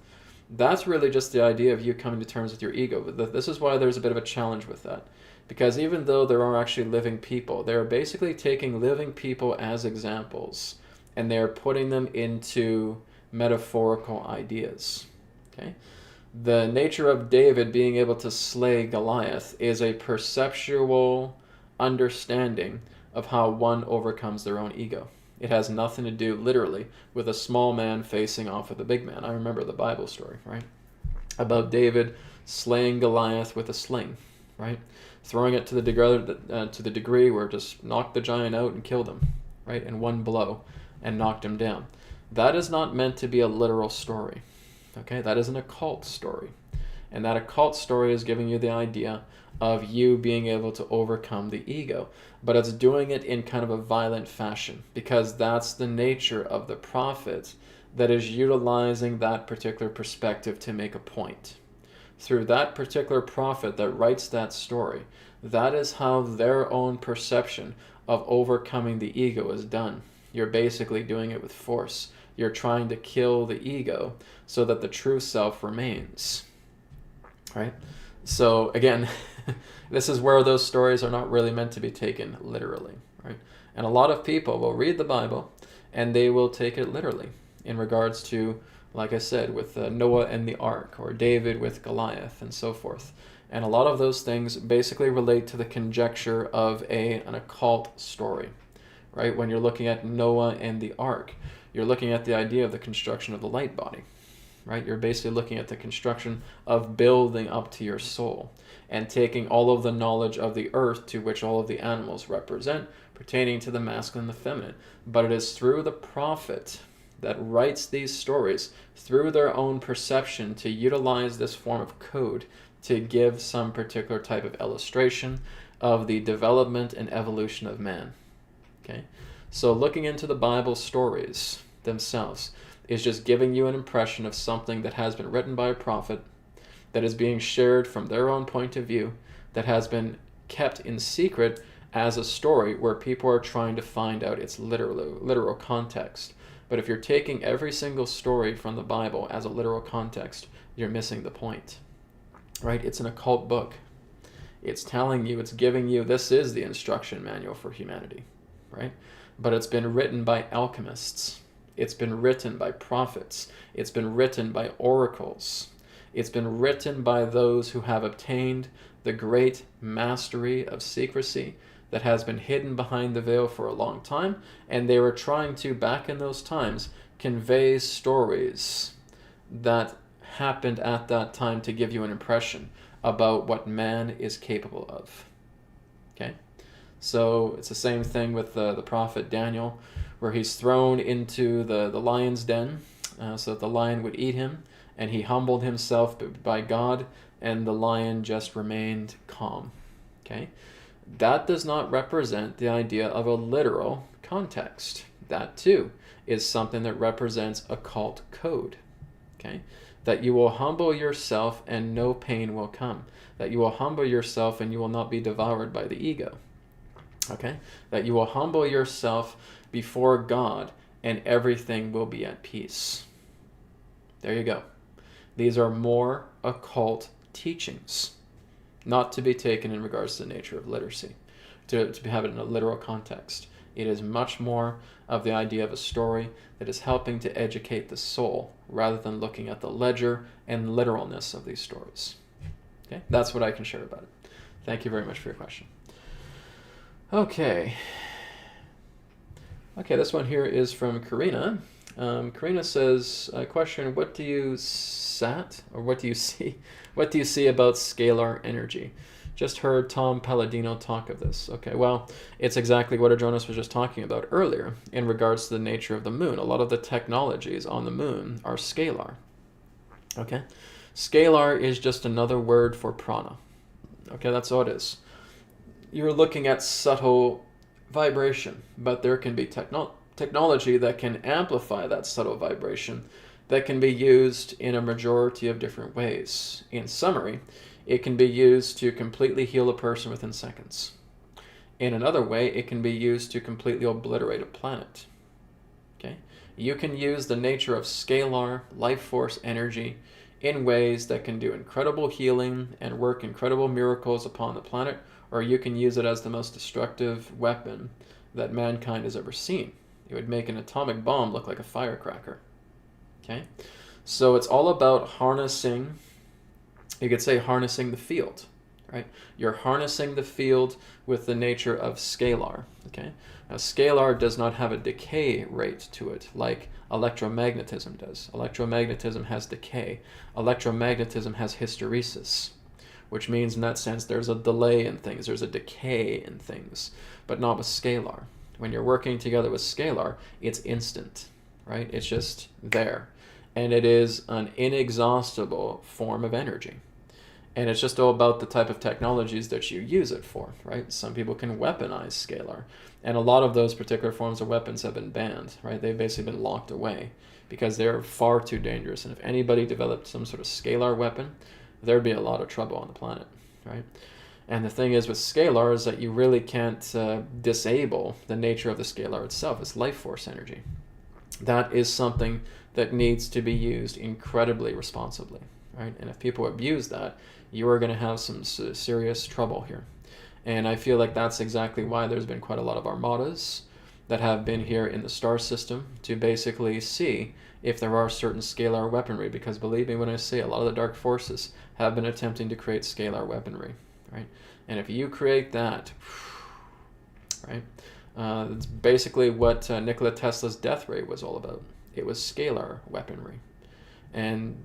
That's really just the idea of you coming to terms with your ego. This is why there's a bit of a challenge with that. Because even though there are actually living people, they're basically taking living people as examples and they're putting them into metaphorical ideas, okay? The nature of David being able to slay Goliath is a perceptual understanding of how one overcomes their own ego. It has nothing to do, literally, with a small man facing off with a big man. I remember the Bible story, right? About David slaying Goliath with a sling, right? Throwing it to the degree where it just knocked the giant out and killed him, right? In one blow and knocked him down. That is not meant to be a literal story. Okay, that is an occult story. And that occult story is giving you the idea of you being able to overcome the ego. But it's doing it in kind of a violent fashion, because that's the nature of the prophet that is utilizing that particular perspective to make a point. Through that particular prophet that writes that story, that is how their own perception of overcoming the ego is done. You're basically doing it with force. You're trying to kill the ego so that the true self remains, right? So again, this is where those stories are not really meant to be taken literally, right? And a lot of people will read the Bible and they will take it literally in regards to, like I said, with Noah and the ark, or David with Goliath, and so forth. And a lot of those things basically relate to the conjecture of an occult story, right? When you're looking at Noah and the ark, you're looking at the idea of the construction of the light body, right? You're basically looking at the construction of building up to your soul and taking all of the knowledge of the earth, to which all of the animals represent, pertaining to the masculine and the feminine. But it is through the prophet that writes these stories, through their own perception, to utilize this form of code to give some particular type of illustration of the development and evolution of man. Okay? So looking into the Bible stories themselves is just giving you an impression of something that has been written by a prophet, that is being shared from their own point of view, that has been kept in secret as a story where people are trying to find out its literal context. But if you're taking every single story from the Bible as a literal context, you're missing the point, right? It's an occult book. It's telling you, it's giving you, this is the instruction manual for humanity, right? But it's been written by alchemists. It's been written by prophets. It's been written by oracles. It's been written by those who have obtained the great mastery of secrecy that has been hidden behind the veil for a long time, and they were trying to, back in those times, convey stories that happened at that time to give you an impression about what man is capable of. Okay? So it's the same thing with the prophet Daniel, where he's thrown into the lion's den so that the lion would eat him, and he humbled himself by God, and the lion just remained calm. Okay? That does not represent the idea of a literal context. That too is something that represents occult code. Okay? That you will humble yourself and no pain will come. That you will humble yourself and you will not be devoured by the ego. Okay? That you will humble yourself before God and everything will be at peace. There you go. These are more occult teachings, not to be taken in regards to the nature of literacy, to have it in a literal context. It is much more of the idea of a story that is helping to educate the soul rather than looking at the ledger and literalness of these stories. Okay, that's what I can share about it. Thank you very much for your question. Okay, this one here is from Karina. Karina says, question, what do you see about scalar energy? Just heard Tom Palladino talk of this. Okay, well, it's exactly what Adronis was just talking about earlier in regards to the nature of the moon. A lot of the technologies on the moon are scalar. Okay, scalar is just another word for prana. Okay, that's all it is. You're looking at subtle vibration, but there can be technology that can amplify that subtle vibration that can be used in a majority of different ways. In summary, it can be used to completely heal a person within seconds. In another way, it can be used to completely obliterate a planet. Okay? You can use the nature of scalar life force energy in ways that can do incredible healing and work incredible miracles upon the planet, or you can use it as the most destructive weapon that mankind has ever seen. It would make an atomic bomb look like a firecracker. Okay? So it's all about harnessing, you could say harnessing the field, right? You're harnessing the field with the nature of scalar, okay? Now, scalar does not have a decay rate to it like electromagnetism does. Electromagnetism has decay. Electromagnetism has hysteresis, which means in that sense there's a delay in things, there's a decay in things, but not with scalar. When you're working together with scalar, it's instant, right? It's just there. And it is an inexhaustible form of energy. And it's just all about the type of technologies that you use it for, right? Some people can weaponize scalar. And a lot of those particular forms of weapons have been banned, right? They've basically been locked away because they're far too dangerous. And if anybody developed some sort of scalar weapon, there'd be a lot of trouble on the planet, right? And the thing is with scalar is that you really can't disable the nature of the scalar itself. It's life force energy. That is something that needs to be used incredibly responsibly, right? And if people abuse that, you are going to have some serious trouble here. And I feel like that's exactly why there's been quite a lot of armadas that have been here in the star system to basically see if there are certain scalar weaponry, because believe me when I say a lot of the dark forces have been attempting to create scalar weaponry, right? And if you create that, right, it's basically what Nikola Tesla's death ray was all about. It was scalar weaponry. And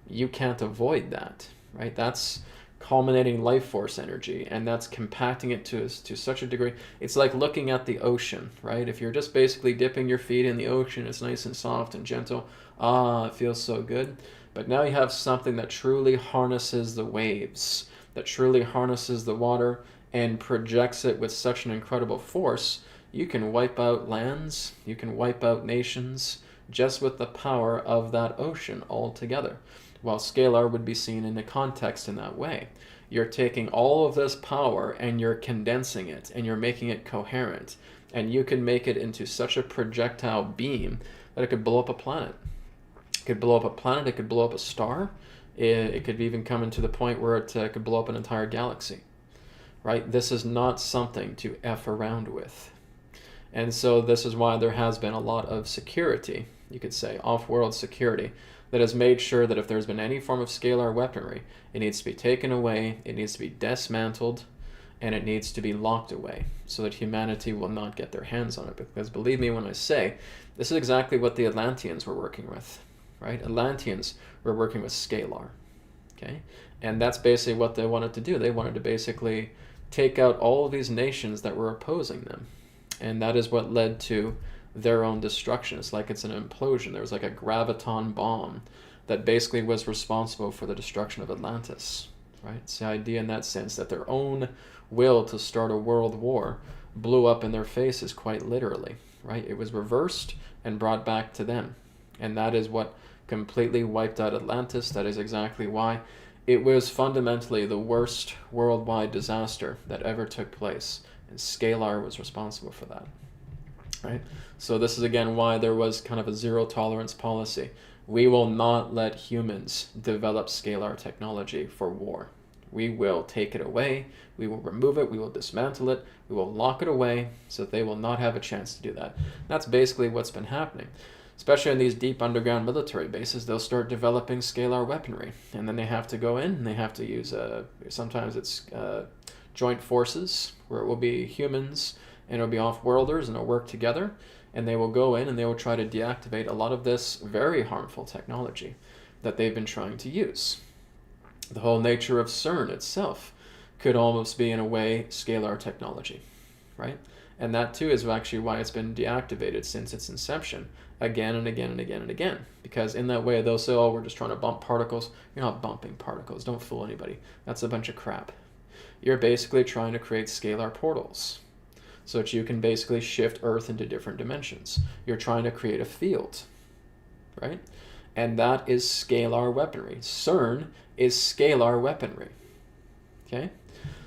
you can't avoid that, right? That's culminating life force energy, and that's compacting it to such a degree. It's like looking at the ocean, right? If you're just basically dipping your feet in the ocean, it's nice and soft and gentle. Ah, it feels so good. But now you have something that truly harnesses the waves, that truly harnesses the water and projects it with such an incredible force. You can wipe out lands, you can wipe out nations just with the power of that ocean altogether. While scalar would be seen in the context in that way. You're taking all of this power and you're condensing it and you're making it coherent. And you can make it into such a projectile beam that it could blow up a planet. It could blow up a planet, it could blow up a star. It could even come into the point where it could blow up an entire galaxy. Right? This is not something to F around with. And so this is why there has been a lot of security, you could say, off-world security, that has made sure that if there's been any form of scalar weaponry, it needs to be taken away, it needs to be dismantled, and it needs to be locked away so that humanity will not get their hands on it. Because believe me when I say, this is exactly what the Atlanteans were working with, right? Atlanteans were working with scalar, okay? And that's basically what they wanted to do. They wanted to basically take out all of these nations that were opposing them. And that is what led to their own destruction. It's like it's an implosion. There was like a graviton bomb that basically was responsible for the destruction of Atlantis, right? It's the idea in that sense that their own will to start a world war blew up in their faces quite literally, right? It was reversed and brought back to them. And that is what completely wiped out Atlantis. That is exactly why it was fundamentally the worst worldwide disaster that ever took place. And Scalar was responsible for that. Right? So this is again why there was kind of a zero tolerance policy. We will not let humans develop scalar technology for war. We will take it away, we will remove it, we will dismantle it, we will lock it away so that they will not have a chance to do that. That's basically what's been happening. Especially in these deep underground military bases, they'll start developing scalar weaponry. And then they have to go in and they have to use, sometimes it's joint forces, where it will be humans and it'll be off-worlders and they'll work together and they will go in and they will try to deactivate a lot of this very harmful technology that they've been trying to use. The whole nature of CERN itself could almost be, in a way, scalar technology, right? And that too is actually why it's been deactivated since its inception again and again and again and again. Because in that way they'll say, oh, we're just trying to bump particles. You're not bumping particles. Don't fool anybody. That's a bunch of crap. You're basically trying to create scalar portals so that you can basically shift Earth into different dimensions. You're trying to create a field, right? And that is scalar weaponry. CERN is scalar weaponry, okay?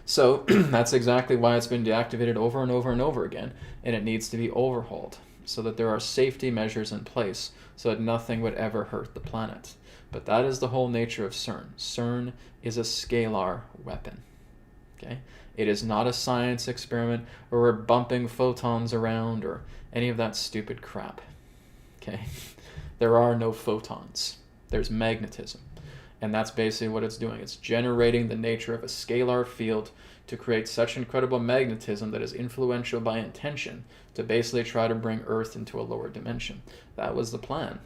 So that's exactly why it's been deactivated over and over and over again, and it needs to be overhauled so that there are safety measures in place so that nothing would ever hurt the planet. But that is the whole nature of CERN. CERN is a scalar weapon, okay? It is not a science experiment where we're bumping photons around or any of that stupid crap, okay? There are no photons. There's magnetism. And that's basically what it's doing. It's generating the nature of a scalar field to create such incredible magnetism that is influential by intention to basically try to bring Earth into a lower dimension. That was the plan.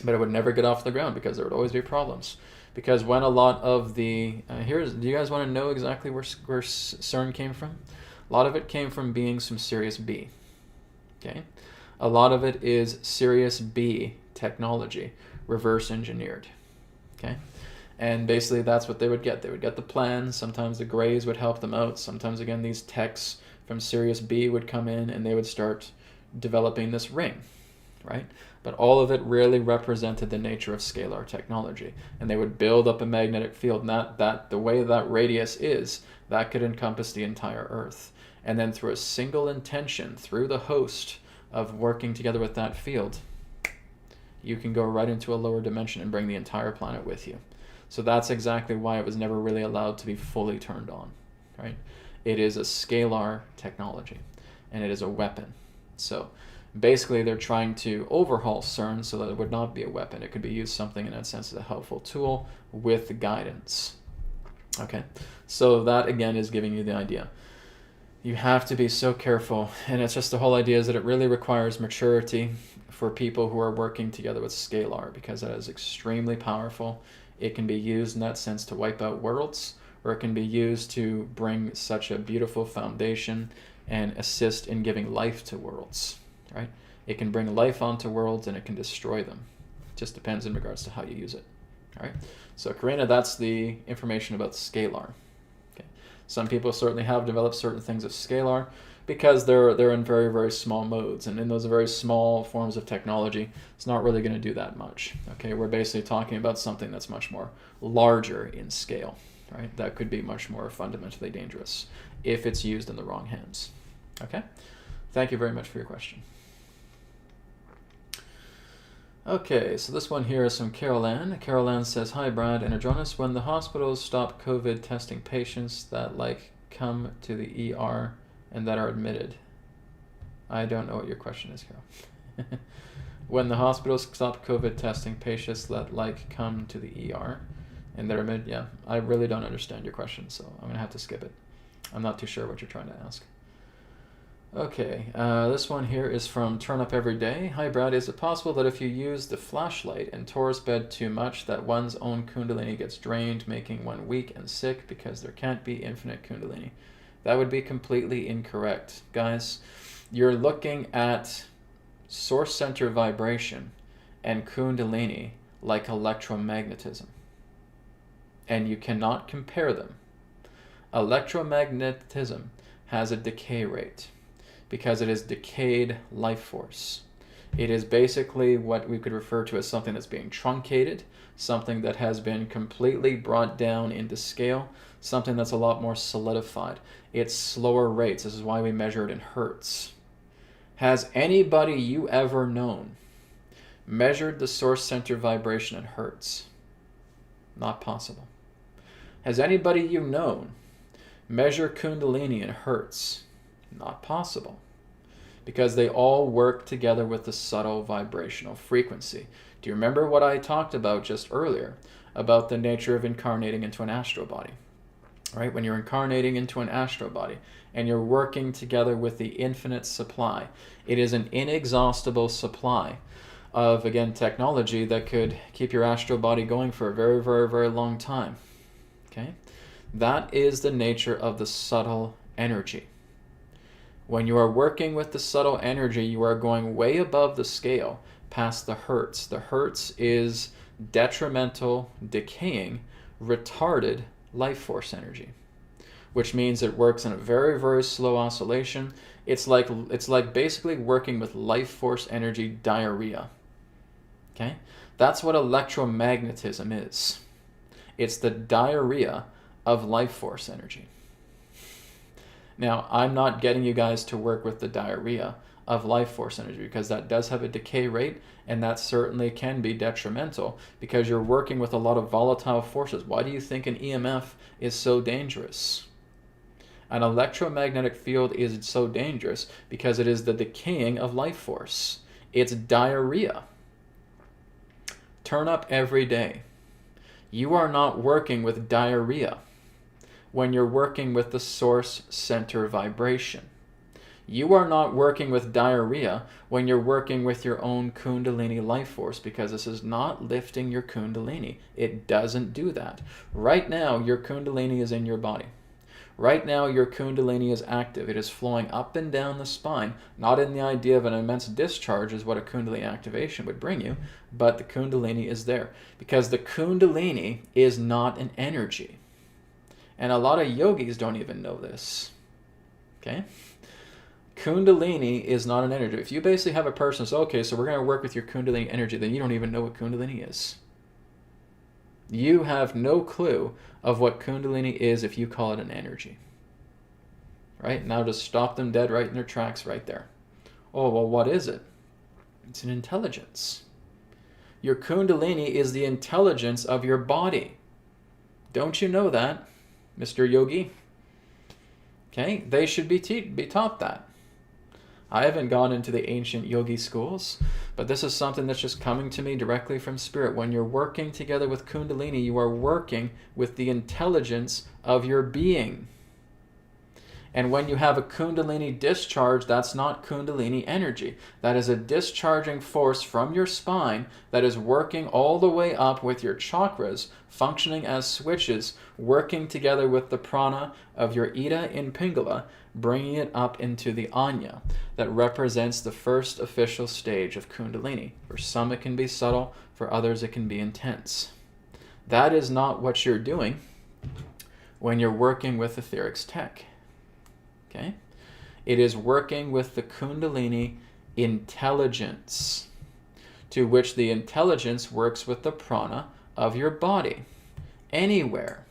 But it would never get off the ground because there would always be problems. Because when a lot of the... do you guys want to know exactly where CERN came from? A lot of it came from beings from Sirius B. Okay? A lot of it is Sirius B technology, reverse engineered. Okay? And basically that's what they would get. They would get the plans. Sometimes the Greys would help them out. Sometimes, again, these techs from Sirius B would come in and they would start developing this ring, right? But all of it really represented the nature of scalar technology. And they would build up a magnetic field. And that the way that radius is, that could encompass the entire Earth. And then through a single intention, through the host of working together with that field, you can go right into a lower dimension and bring the entire planet with you. So that's exactly why it was never really allowed to be fully turned on, right? It is a scalar technology, and it is a weapon. So basically they're trying to overhaul CERN so that it would not be a weapon. It could be used something in that sense as a helpful tool with guidance. Okay, so that again is giving you the idea. You have to be so careful. And it's just the whole idea is that it really requires maturity for people who are working together with Scalar, because that is extremely powerful. It can be used in that sense to wipe out worlds, or it can be used to bring such a beautiful foundation and assist in giving life to worlds, right? It can bring life onto worlds and it can destroy them. It just depends in regards to how you use it, all right? So Karina, that's the information about Scalar. Okay. Some people certainly have developed certain things of Scalar because they're in very, very small modes. And in those very small forms of technology, it's not really going to do that much. Okay, we're basically talking about something that's much more larger in scale, right? That could be much more fundamentally dangerous if it's used in the wrong hands. Okay, thank you very much for your question. Okay, so this one here is from Carol Ann. Carol Ann says, "Hi Brad and Adronis, when the hospitals stop COVID testing patients that come to the ER and that are admitted." I don't know what your question is, Carol. When the hospitals stop COVID testing patients that come to the ER and that are admitted, yeah, I really don't understand your question, so I'm gonna have to skip it. I'm not too sure what you're trying to ask. Okay, this one here is from Turn Up Every Day. "Hi Brad, is it possible that if you use the flashlight in Taurus bed too much that one's own Kundalini gets drained, making one weak and sick because there can't be infinite Kundalini?" That would be completely incorrect. Guys, you're looking at source center vibration and Kundalini like electromagnetism. And you cannot compare them. Electromagnetism has a decay rate because it is decayed life force. It is basically what we could refer to as something that's being truncated, something that has been completely brought down into scale, something that's a lot more solidified. It's slower rates. This is why we measure it in hertz. Has anybody you ever known measured the source center vibration in hertz? Not possible. Has anybody you known measure Kundalini in hertz? Not possible. Because they all work together with the subtle vibrational frequency. Do you remember what I talked about just earlier about the nature of incarnating into an astral body? Right? When you're incarnating into an astral body and you're working together with the infinite supply, it is an inexhaustible supply of, again, technology that could keep your astral body going for a very, very, very long time. Okay? That is the nature of the subtle energy. When you are working with the subtle energy, you are going way above the scale, past the hertz. The hertz is detrimental, decaying, retarded life force energy, which means it works in a very, very slow oscillation. It's like basically working with life force energy diarrhea. Okay? That's what electromagnetism is. It's the diarrhea of life force energy. Now, I'm not getting you guys to work with the diarrhea of life force energy because that does have a decay rate, and that certainly can be detrimental because you're working with a lot of volatile forces. Why do you think an EMF is so dangerous? An electromagnetic field is so dangerous because it is the decaying of life force. It's diarrhea. Turn up every day. You are not working with diarrhea when you're working with the source center vibration. You are not working with diarrhea when you're working with your own Kundalini life force, because this is not lifting your Kundalini. It doesn't do that. Right now, your Kundalini is in your body. Right now, your Kundalini is active. It is flowing up and down the spine, not in the idea of an immense discharge is what a Kundalini activation would bring you, but the Kundalini is there because the Kundalini is not an energy. And a lot of yogis don't even know this. Okay? Kundalini is not an energy. If you basically have a person who says, okay, so we're going to work with your Kundalini energy, then you don't even know what Kundalini is. You have no clue of what Kundalini is if you call it an energy. Right? Now just stop them dead right in their tracks right there. Oh, well, what is it? It's an intelligence. Your Kundalini is the intelligence of your body. Don't you know that, Mr. Yogi? Okay, they should be taught that. I haven't gone into the ancient yogi schools, but this is something that's just coming to me directly from Spirit. When you're working together with Kundalini, you are working with the intelligence of your being. And when you have a Kundalini discharge, that's not Kundalini energy. That is a discharging force from your spine that is working all the way up with your chakras, functioning as switches, working together with the prana of your Ida in Pingala, bringing it up into the Anya. That represents the first official stage of Kundalini. For some it can be subtle, for others it can be intense. That is not what you're doing when you're working with etherics tech. Okay? It is working with the Kundalini intelligence, to which the intelligence works with the prana of your body. Anywhere,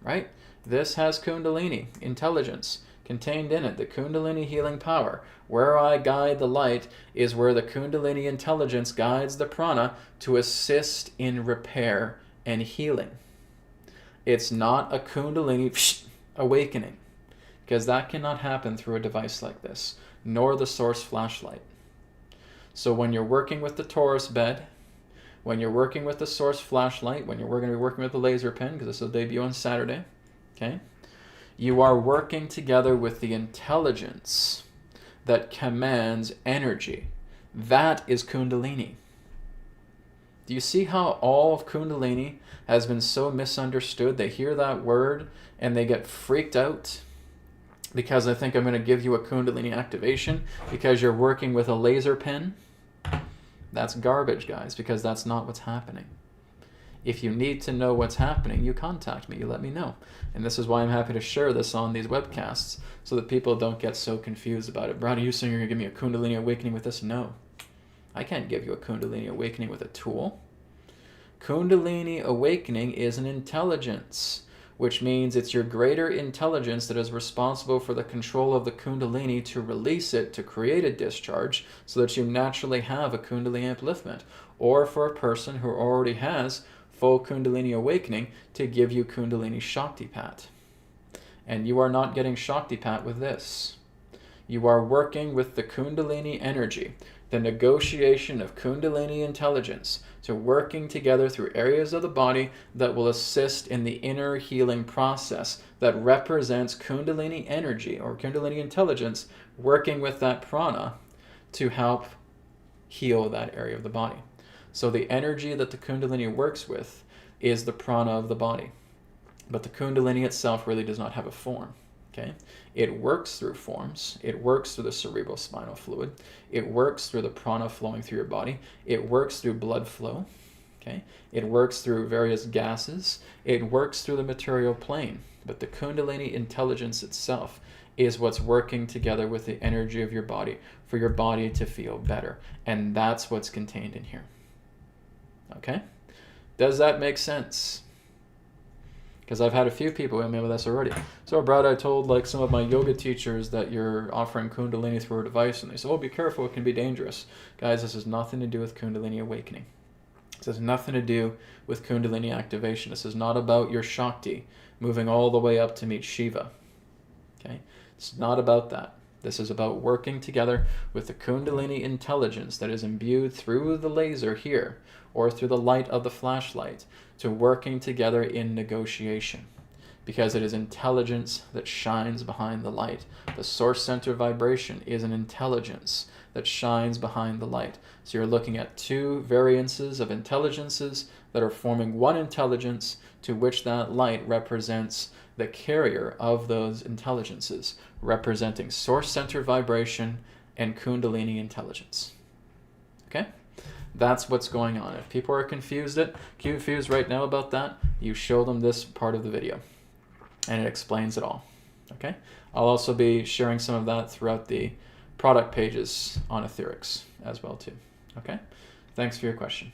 right? This has Kundalini intelligence contained in it, the Kundalini healing power. Where I guide the light is where the Kundalini intelligence guides the prana to assist in repair and healing. It's not a Kundalini awakening, because that cannot happen through a device like this, nor the source flashlight. So when you're working with the Taurus bed, when you're working with the source flashlight, when you're going to be working with the laser pen, because this will debut on Saturday, okay, you are working together with the intelligence that commands energy. That is Kundalini. Do you see how all of Kundalini has been so misunderstood? They hear that word and they get freaked out because I think I'm going to give you a Kundalini activation because you're working with a laser pen. That's garbage, guys, because that's not what's happening. If you need to know what's happening, you contact me, you let me know. And this is why I'm happy to share this on these webcasts so that people don't get so confused about it. Brad, are you saying you're going to give me a Kundalini awakening with this? No. I can't give you a Kundalini awakening with a tool. Kundalini awakening is an intelligence, which means it's your greater intelligence that is responsible for the control of the Kundalini to release it, to create a discharge, so that you naturally have a Kundalini upliftment. Or for a person who already has full Kundalini awakening, to give you Kundalini Shaktipat. And you are not getting Shaktipat with this. You are working with the Kundalini energy, the negotiation of Kundalini intelligence, to working together through areas of the body that will assist in the inner healing process that represents Kundalini energy or Kundalini intelligence, working with that prana to help heal that area of the body. So the energy that the Kundalini works with is the prana of the body. But the Kundalini itself really does not have a form. Okay? It works through forms. It works through the cerebral spinal fluid. It works through the prana flowing through your body. It works through blood flow. Okay? It works through various gases. It works through the material plane. But the Kundalini intelligence itself is what's working together with the energy of your body for your body to feel better. And that's what's contained in here. Okay? Does that make sense? Because I've had a few people email me this already. So, Brad, I told like some of my yoga teachers that you're offering Kundalini through a device, and they said, oh, be careful, it can be dangerous. Guys, this has nothing to do with Kundalini awakening. This has nothing to do with Kundalini activation. This is not about your Shakti moving all the way up to meet Shiva. Okay? It's not about that. This is about working together with the Kundalini intelligence that is imbued through the laser here, or through the light of the flashlight, to working together in negotiation. Because it is intelligence that shines behind the light. The source center vibration is an intelligence that shines behind the light. So you're looking at two variances of intelligences that are forming one intelligence, to which that light represents the carrier of those intelligences, representing source center vibration and Kundalini intelligence. Okay? That's what's going on. If people are confused right now about that, you show them this part of the video, and it explains it all. Okay? I'll also be sharing some of that throughout the product pages on Etherics as well too. Okay? Thanks for your question.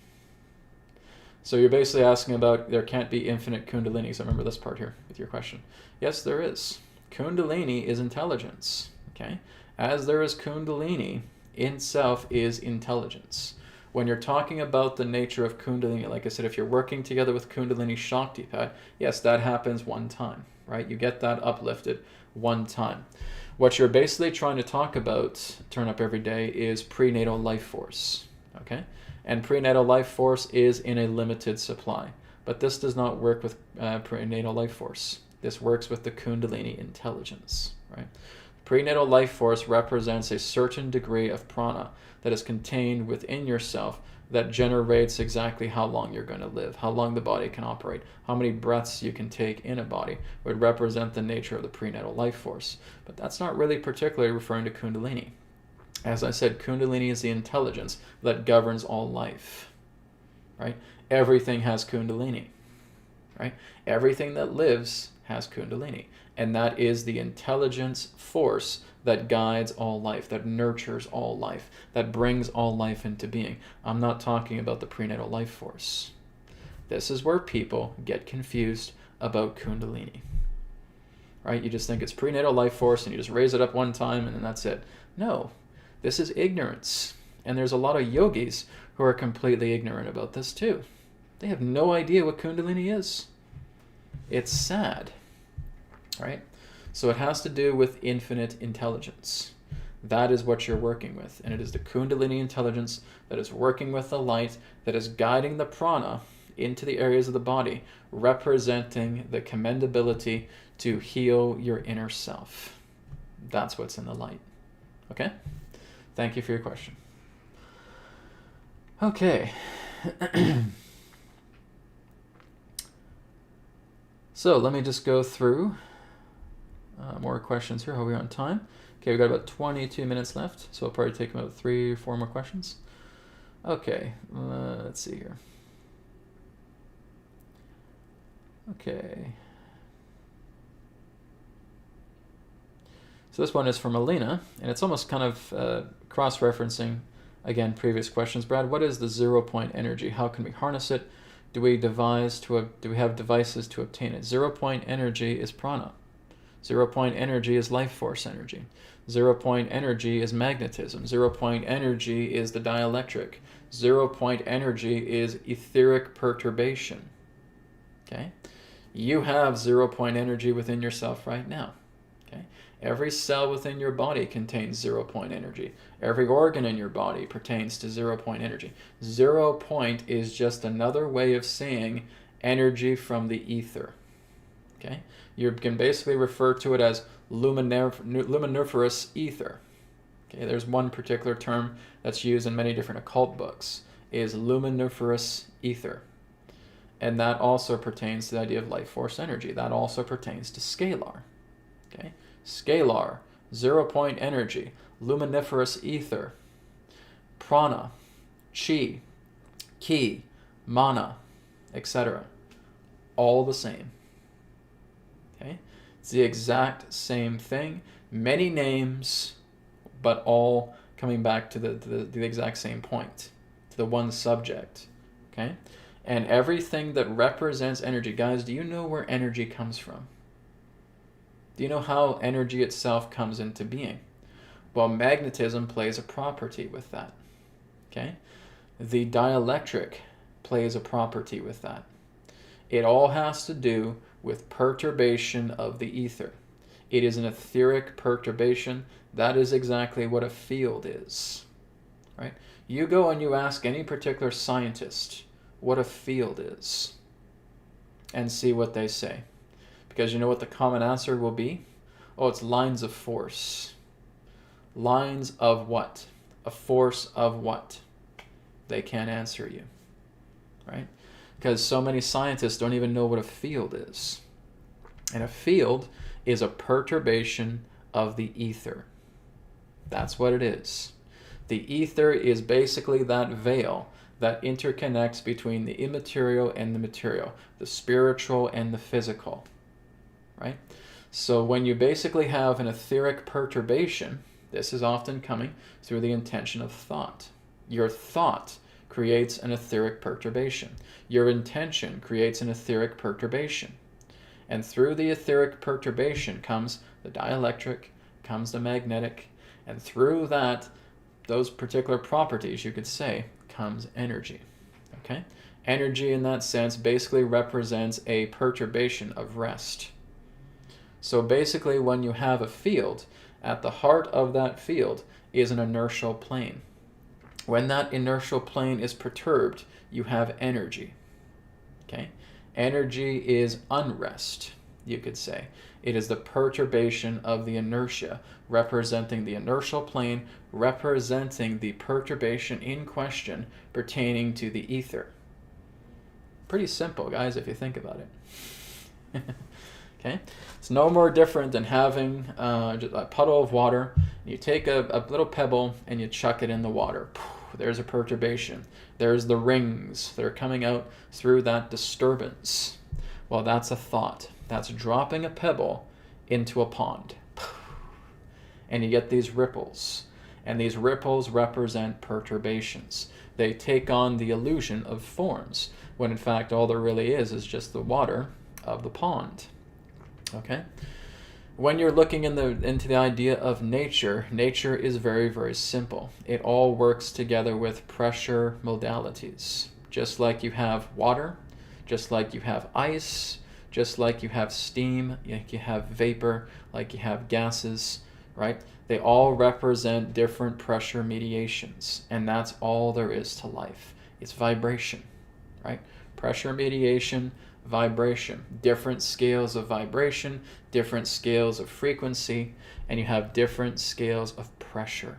So you're basically asking about there can't be infinite Kundalinis. I remember this part here with your question. Yes, there is. Kundalini is intelligence. Okay? As there is Kundalini, in itself is intelligence. When you're talking about the nature of Kundalini, like I said, if you're working together with Kundalini Shaktipat, yes, that happens one time, right? You get that uplifted one time. What you're basically trying to talk about, turn up every day, is prenatal life force, okay? And prenatal life force is in a limited supply. But this does not work with prenatal life force. This works with the Kundalini intelligence, right? Prenatal life force represents a certain degree of prana that is contained within yourself that generates exactly how long you're going to live, how long the body can operate, how many breaths you can take in a body would represent the nature of the prenatal life force. But that's not really particularly referring to Kundalini. As I said, Kundalini is the intelligence that governs all life, right? Everything has Kundalini, right? Everything that lives has Kundalini, and that is the intelligence force that guides all life, that nurtures all life, that brings all life into being. I'm not talking about the prenatal life force. This is where people get confused about Kundalini, right? You just think it's prenatal life force and you just raise it up one time and then that's it. No, this is ignorance. And there's a lot of yogis who are completely ignorant about this too. They have no idea what Kundalini is. It's sad, right? So it has to do with infinite intelligence. That is what you're working with. And it is the Kundalini intelligence that is working with the light, that is guiding the prana into the areas of the body, representing the commendability to heal your inner self. That's what's in the light. Okay? Thank you for your question. Okay. So let me just go through more questions here. How are we on time? Okay, we've got about 22 minutes left, so I'll probably take about 3 or 4 more questions. Okay, let's see here. Okay. So this one is from Alina, and it's almost kind of cross-referencing, again, previous questions. Brad, what is the 0-point energy? How can we harness it? Do we have devices to obtain it? 0-point energy is prana. 0-point energy is life force energy. 0-point energy is magnetism. 0-point energy is the dielectric. 0-point energy is etheric perturbation. Okay? You have 0-point energy within yourself right now. Okay? Every cell within your body contains 0-point energy. Every organ in your body pertains to 0-point energy. 0 point is just another way of saying energy from the ether. Okay? You can basically refer to it as luminiferous ether. Okay? There's one particular term that's used in many different occult books, is luminiferous ether. And that also pertains to the idea of life force energy. That also pertains to scalar. Okay? Scalar, 0-point energy, luminiferous ether, prana, chi, ki, mana, etc. All the same. Okay? It's the exact same thing. Many names, but all coming back to the exact same point, to the one subject. Okay? And everything that represents energy, guys, do you know where energy comes from? Do you know how energy itself comes into being? Well, magnetism plays a property with that. Okay? The dielectric plays a property with that. It all has to do with perturbation of the ether. It is an etheric perturbation. That is exactly what a field is. Right? You go and you ask any particular scientist what a field is and see what they say. Because you know what the common answer will be? Oh, it's lines of force. Lines of what? A force of what? They can't answer you, right? Because so many scientists don't even know what a field is. And a field is a perturbation of the ether. That's what it is. The ether is basically that veil that interconnects between the immaterial and the material, the spiritual and the physical. Right? So when you basically have an etheric perturbation, this is often coming through the intention of thought. Your thought creates an etheric perturbation. Your intention creates an etheric perturbation. And through the etheric perturbation comes the dielectric, comes the magnetic, and through that, those particular properties, you could say, comes energy. Okay? Energy in that sense basically represents a perturbation of rest. So basically, when you have a field, at the heart of that field is an inertial plane. When that inertial plane is perturbed, you have energy. Okay? Energy is unrest. you could say. It is the perturbation of the inertia, representing the inertial plane, representing the perturbation in question pertaining to the ether. Pretty simple, guys, if you think about it. Okay? It's no more different than having just a puddle of water. You take a little pebble and you chuck it in the water. There's a perturbation. There's the rings that are coming out through that disturbance. Well, that's a thought. That's dropping a pebble into a pond. And you get these ripples. And these ripples represent perturbations. They take on the illusion of forms, when in fact all there really is just the water of the pond. Okay? When you're looking into the idea of nature, nature is very, very simple. It all works together with pressure modalities. Just like you have water, just like you have ice, just like you have steam, like you have vapor, like you have gases, right? They all represent different pressure mediations, and that's all there is to life. It's vibration, right? Pressure mediation, vibration, different scales of vibration, different scales of frequency, and you have different scales of pressure.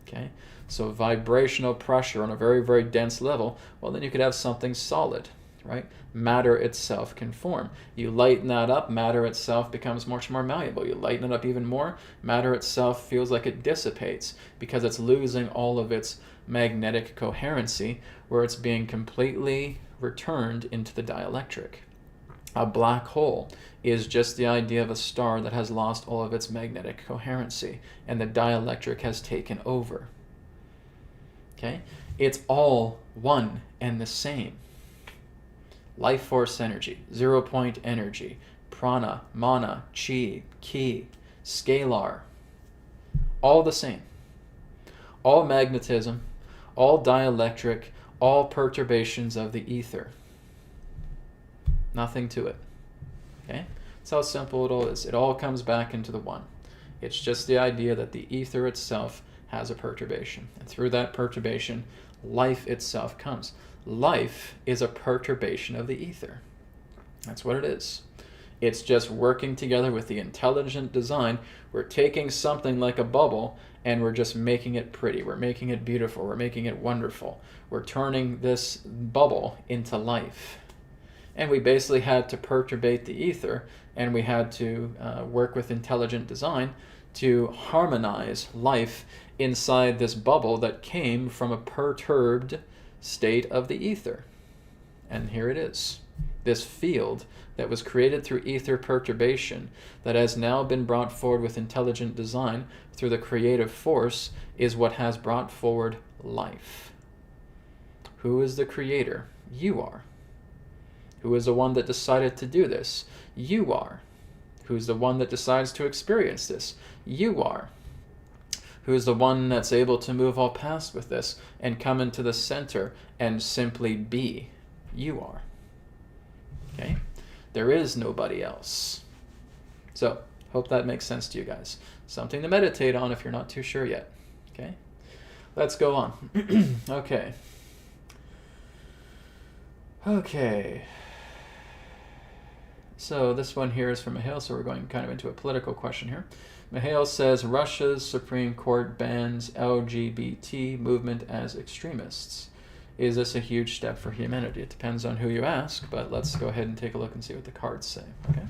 Okay? So vibrational pressure on a very, very dense level, well, then you could have something solid, right? Matter itself can form. You lighten that up, matter itself becomes much more malleable. You lighten it up even more, matter itself feels like it dissipates because it's losing all of its magnetic coherency, where it's being completely returned into the dielectric. A black hole is just the idea of a star that has lost all of its magnetic coherency, and the dielectric has taken over. Okay? It's all one and the same. Life force energy, 0 point energy, prana, mana, chi, ki, scalar, all the same. All magnetism, all dielectric, all perturbations of the ether. Nothing to it. Okay? That's how simple it all is. It all comes back into the one. It's just the idea that the ether itself has a perturbation. And through that perturbation, life itself comes. Life is a perturbation of the ether. That's what it is. It's just working together with the intelligent design. We're taking something like a bubble and we're just making it pretty. We're making it beautiful. We're making it wonderful. We're turning this bubble into life. And we basically had to perturbate the ether, and we had to work with intelligent design to harmonize life inside this bubble that came from a perturbed state of the ether. And here it is. This field that was created through ether perturbation that has now been brought forward with intelligent design through the creative force is what has brought forward life. Who is the creator? You are. Who is the one that decided to do this? You are. Who's the one that decides to experience this? You are. Who's the one that's able to move all past with this and come into the center and simply be? You are. Okay? There is nobody else. So, hope that makes sense to you guys. Something to meditate on if you're not too sure yet. Okay? Let's go on. Okay. Okay. So this one here is from Mihail, so we're going kind of into a political question here. Mihail says, Russia's Supreme Court bans LGBT movement as extremists. Is this a huge step for humanity? It depends on who you ask, but let's go ahead and take a look and see what the cards say. Okay.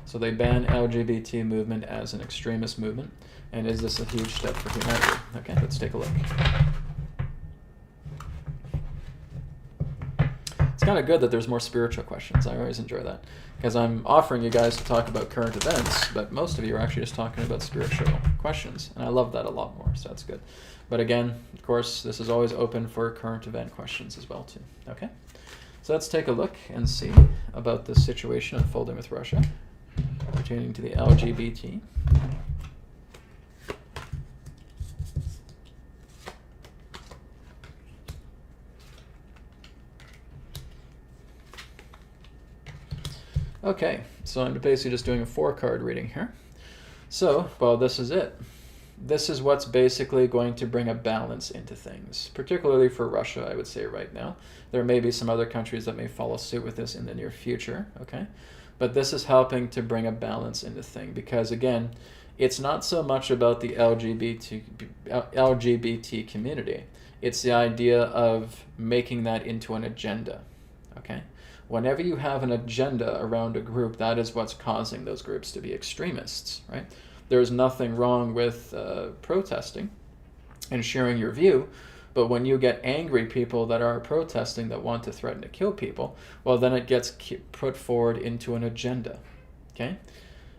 So they ban LGBT movement as an extremist movement, and is this a huge step for humanity? Okay, let's take a look. It's kind of good that there's more spiritual questions. I always enjoy that, because I'm offering you guys to talk about current events, but most of you are actually just talking about spiritual questions, and I love that a lot more, so that's good. But again, of course, this is always open for current event questions as well, too. Okay? So let's take a look and see about the situation unfolding with Russia pertaining to the LGBT. Okay, so I'm basically just doing a 4-card reading here. So, well, this is it. this is what's basically going to bring a balance into things, particularly for Russia, I would say right now. There may be some other countries that may follow suit with this in the near future, okay? But this is helping to bring a balance into thing because, again, it's not so much about the LGBT community. It's the idea of making that into an agenda, okay? Whenever you have an agenda around a group, that is what's causing those groups to be extremists, right? There's nothing wrong with protesting and sharing your view, but when you get angry people that are protesting that want to threaten to kill people, well, then it gets put forward into an agenda, okay?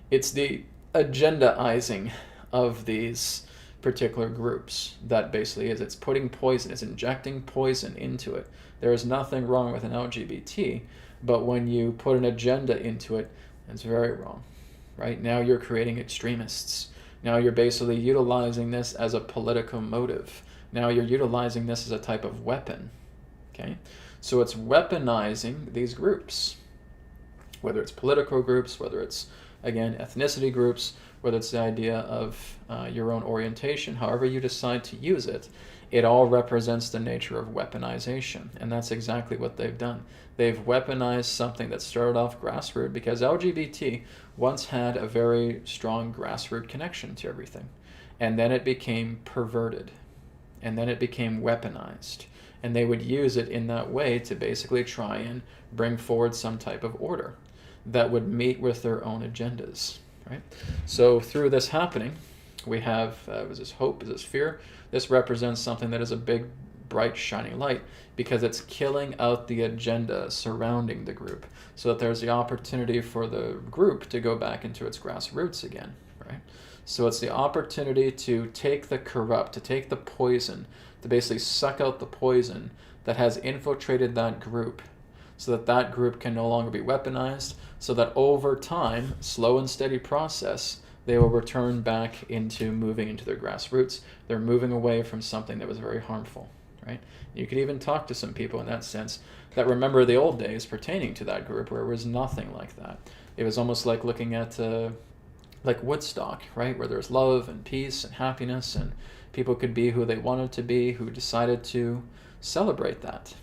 It's the agendaizing of these particular groups that basically is. It's putting poison, it's injecting poison into it. There is nothing wrong with an LGBT, but when you put an agenda into it, it's very wrong. Right? Now you're creating extremists. Now you're basically utilizing this as a political motive. Now you're utilizing this as a type of weapon. Okay? So it's weaponizing these groups. Whether it's political groups, whether it's, again, ethnicity groups, whether it's the idea of your own orientation, however you decide to use it, it all represents the nature of weaponization. And that's exactly what they've done. They've weaponized something that started off grassroots because LGBT once had a very strong grassroots connection to everything. And then it became perverted. And then it became weaponized. And they would use it in that way to basically try and bring forward some type of order that would meet with their own agendas. Right? So through this happening, we have, is this hope, is this fear? This represents something that is a big, bright, shining light because it's killing out the agenda surrounding the group so that there's the opportunity for the group to go back into its grassroots again, right? So it's the opportunity to take the corrupt, to take the poison, to basically suck out the poison that has infiltrated that group so that that group can no longer be weaponized, so that over time, slow and steady process, they will return back into moving into their grassroots. They're moving away from something that was very harmful, right? You could even talk to some people in that sense that remember the old days pertaining to that group where it was nothing like that. It was almost like looking at like Woodstock, right? Where there's love and peace and happiness and people could be who they wanted to be, who decided to celebrate that,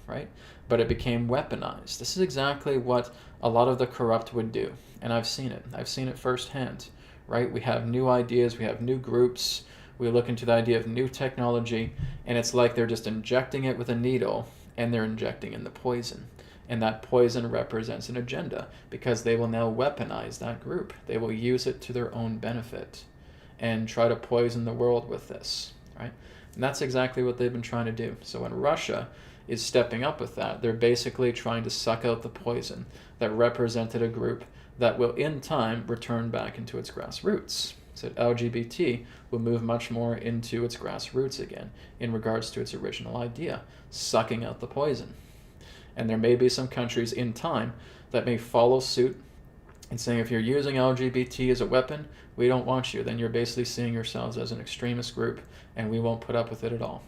right? But it became weaponized. This is exactly what a lot of the corrupt would do. And I've seen it. I've seen it firsthand. Right? We have new ideas, we have new groups, we look into the idea of new technology, and it's like they're just injecting it with a needle, and they're injecting in the poison. And that poison represents an agenda, because they will now weaponize that group. They will use it to their own benefit, and try to poison the world with this, right? And that's exactly what they've been trying to do. So when Russia is stepping up with that, they're basically trying to suck out the poison that represented a group that will in time return back into its grassroots. So LGBT will move much more into its grassroots again in regards to its original idea, sucking out the poison. And there may be some countries in time that may follow suit and saying if you're using LGBT as a weapon, we don't want you. Then you're basically seeing yourselves as an extremist group and we won't put up with it at all.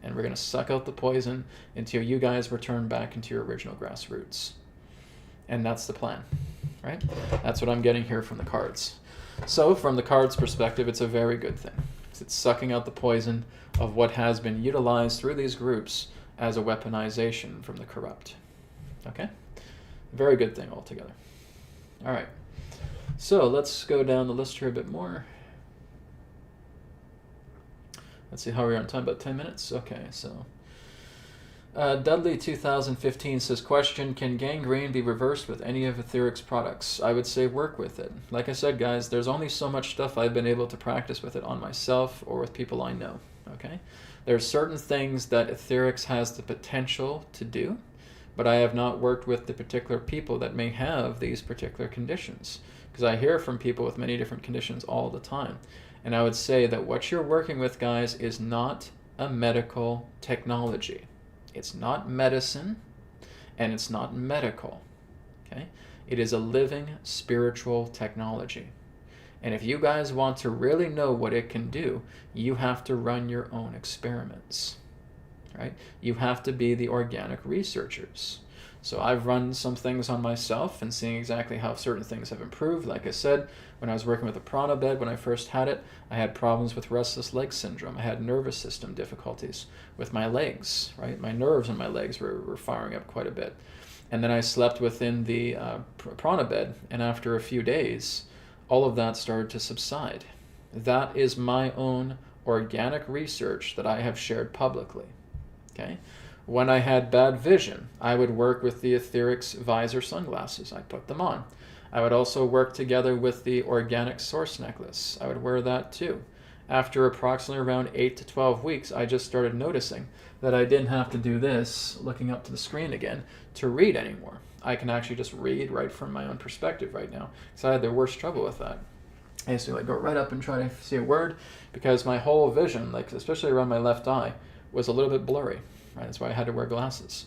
And we're going to suck out the poison until you guys return back into your original grassroots. And that's the plan. Right? That's what I'm getting here from the cards. So from the cards' perspective, it's a very good thing. It's sucking out the poison of what has been utilized through these groups as a weaponization from the corrupt. Okay? Very good thing altogether. All right. So let's go down the list here a bit more. Let's see how we are on time. About 10 minutes? Okay, so... Dudley 2015 says, question, can gangrene be reversed with any of Etheric's products? I would say work with it. Like I said, guys, there's only so much stuff I've been able to practice with it on myself or with people I know, okay? There's certain things that Etherics has the potential to do, but I have not worked with the particular people that may have these particular conditions, because I hear from people with many different conditions all the time. And I would say that what you're working with, guys, is not a medical technology. It's not medicine, and it's not medical, okay? It is a living spiritual technology. And if you guys want to really know what it can do, you have to run your own experiments, right? You have to be the organic researchers. So I've run some things on myself and seeing exactly how certain things have improved. Like I said, when I was working with the prana bed, when I first had it, I had problems with restless leg syndrome. I had nervous system difficulties with my legs, right? My nerves in my legs were firing up quite a bit. And then I slept within the prana bed, and after a few days, all of that started to subside. That is my own organic research that I have shared publicly. Okay? When I had bad vision, I would work with the Etherics visor sunglasses. I'd put them on. I would also work together with the organic source necklace. I would wear that too. After approximately around 8 to 12 weeks, I just started noticing that I didn't have to do this, looking up to the screen again, to read anymore. I can actually just read right from my own perspective right now, because I had the worst trouble with that. I used to like go right up and try to see a word, because my whole vision, like especially around my left eye, was a little bit blurry. Right? That's why I had to wear glasses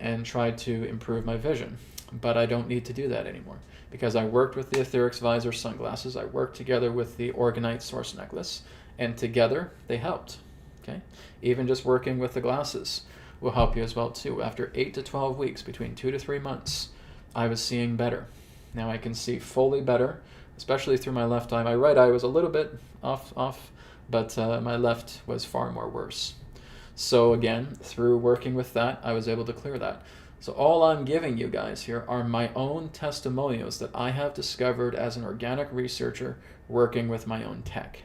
and try to improve my vision. But I don't need to do that anymore because I worked with the Etherics visor sunglasses. I worked together with the Organite source necklace, and together they helped. Okay, even just working with the glasses will help you as well too. After 8 to 12 weeks, between 2 to 3 months, I was seeing better. Now I can see fully better, especially through my left eye. My right eye was a little bit off, but my left was far more worse. So again, through working with that, I was able to clear that. So all I'm giving you guys here are my own testimonials that I have discovered as an organic researcher working with my own tech.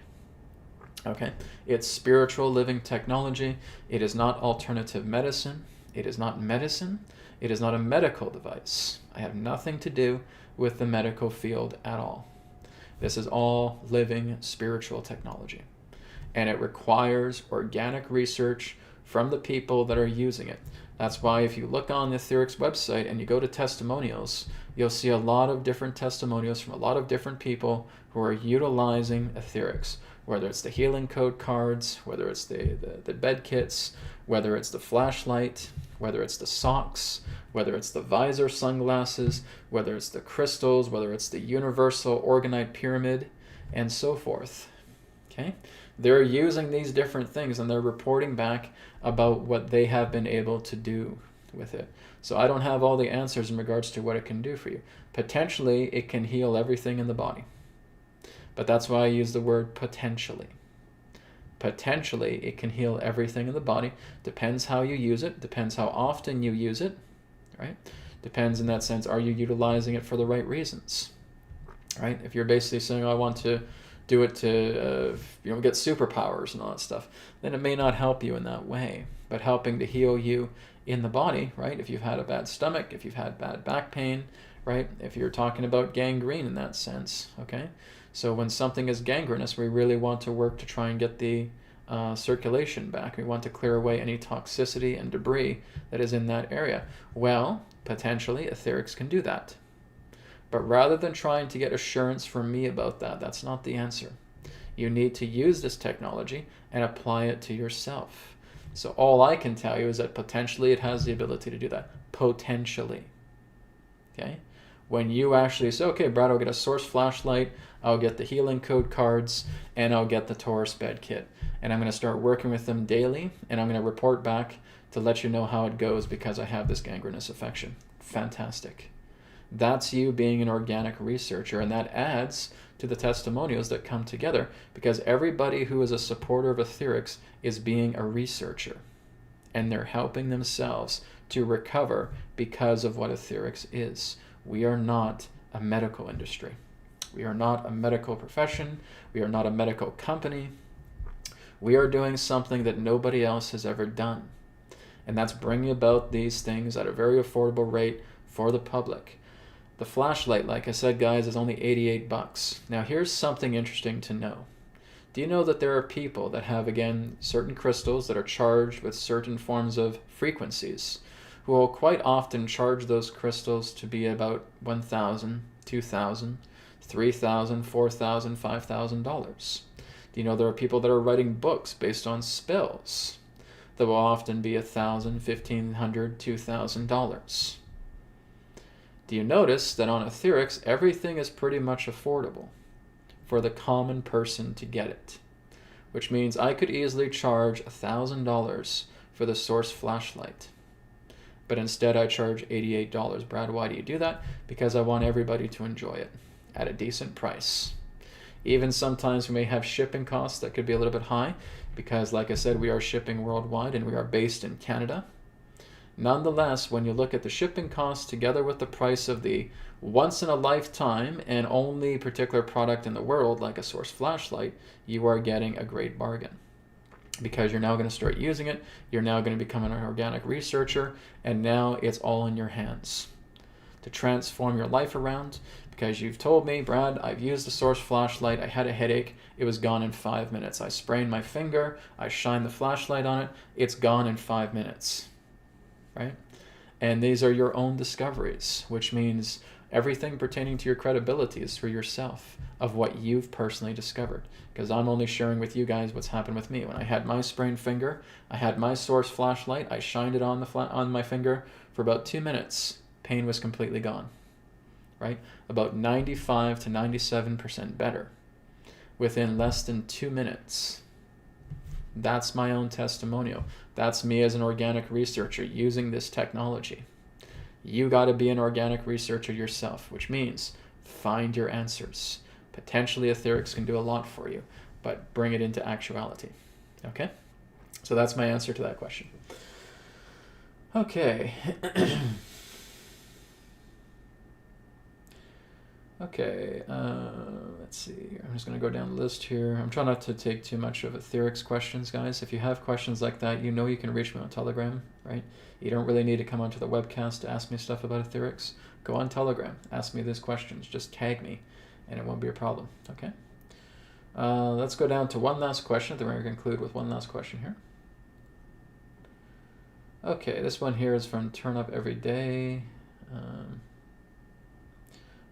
Okay, it's spiritual living technology. It is not alternative medicine. It is not medicine. It is not a medical device. I have nothing to do with the medical field at all. This is all living spiritual technology. And it requires organic research from the people that are using it. That's why if you look on the Etherics website and you go to testimonials, you'll see a lot of different testimonials from a lot of different people who are utilizing Etherics, whether it's the healing code cards, whether it's the bed kits, whether it's the flashlight, whether it's the socks, whether it's the visor sunglasses, whether it's the crystals, whether it's the universal organite pyramid, and so forth. Okay? They're using these different things and they're reporting back about what they have been able to do with it. So I don't have all the answers in regards to what it can do for you. Potentially, it can heal everything in the body. But that's why I use the word potentially. Potentially, it can heal everything in the body. Depends how you use it. Depends how often you use it. Right? Depends in that sense, are you utilizing it for the right reasons? Right? If you're basically saying, I want to do it to get superpowers and all that stuff, then it may not help you in that way. But helping to heal you in the body, right? If you've had a bad stomach, if you've had bad back pain, right? If you're talking about gangrene in that sense, okay? So when something is gangrenous, we really want to work to try and get the circulation back. We want to clear away any toxicity and debris that is in that area. Well, potentially, Etherics can do that. But rather than trying to get assurance from me about that, that's not the answer. You need to use this technology and apply it to yourself. So all I can tell you is that potentially it has the ability to do that. Potentially. Okay? When you actually say, okay, Brad, I'll get a source flashlight, I'll get the healing code cards, and I'll get the Taurus bed kit. And I'm going to start working with them daily, and I'm going to report back to let you know how it goes because I have this gangrenous affection. Fantastic. That's you being an organic researcher, and that adds to the testimonials that come together because everybody who is a supporter of Etherics is being a researcher, and they're helping themselves to recover because of what Etherics is. We are not a medical industry. We are not a medical profession. We are not a medical company. We are doing something that nobody else has ever done, and that's bringing about these things at a very affordable rate for the public. The flashlight, like I said, guys, is only $88. Now, here's something interesting to know. Do you know that there are people that have, again, certain crystals that are charged with certain forms of frequencies, who will quite often charge those crystals to be about $1,000, $2,000, $3,000, $4,000, $5,000? Do you know there are people that are writing books based on spells that will often be $1,000, $1,500, $2,000? Do you notice that on Etherics, everything is pretty much affordable for the common person to get it? Which means I could easily charge $1,000 for the source flashlight. but instead I charge $88. Brad, why do you do that? Because I want everybody to enjoy it at a decent price. Even sometimes we may have shipping costs that could be a little bit high because, like I said, we are shipping worldwide and we are based in Canada. Nonetheless, when you look at the shipping costs together with the price of the once-in-a-lifetime and only particular product in the world, like a Source flashlight, you are getting a great bargain. Because you're now going to start using it, you're now going to become an organic researcher, and now it's all in your hands to transform your life around. Because you've told me, Brad, I've used the Source flashlight, I had a headache, it was gone in 5 minutes. I sprained my finger, I shined the flashlight on it, it's gone in 5 minutes. Right? And these are your own discoveries, which means everything pertaining to your credibility is through yourself, of what you've personally discovered. Because I'm only sharing with you guys what's happened with me. When I had my sprained finger, I had my Source flashlight, I shined it on on my finger for about 2 minutes. Pain was completely gone. Right? About 95 to 97% better within less than 2 minutes. That's my own testimonial. That's me as an organic researcher using this technology. You got to be an organic researcher yourself, which means find your answers. Potentially etherics can do a lot for you, but bring it into actuality. Okay? So that's my answer to that question. Okay. Okay, let's see. I'm just going to go down the list here. I'm trying not to take too much of etherics questions, guys. If you have questions like that, you know you can reach me on Telegram, right? You don't really need to come onto the webcast to ask me stuff about etherics. Go on Telegram. Ask me these questions. Just tag me, and it won't be a problem, okay? Let's go down to one last question. Then we're going to conclude with one last question here. Okay, this one here is from Turn Up Every Day.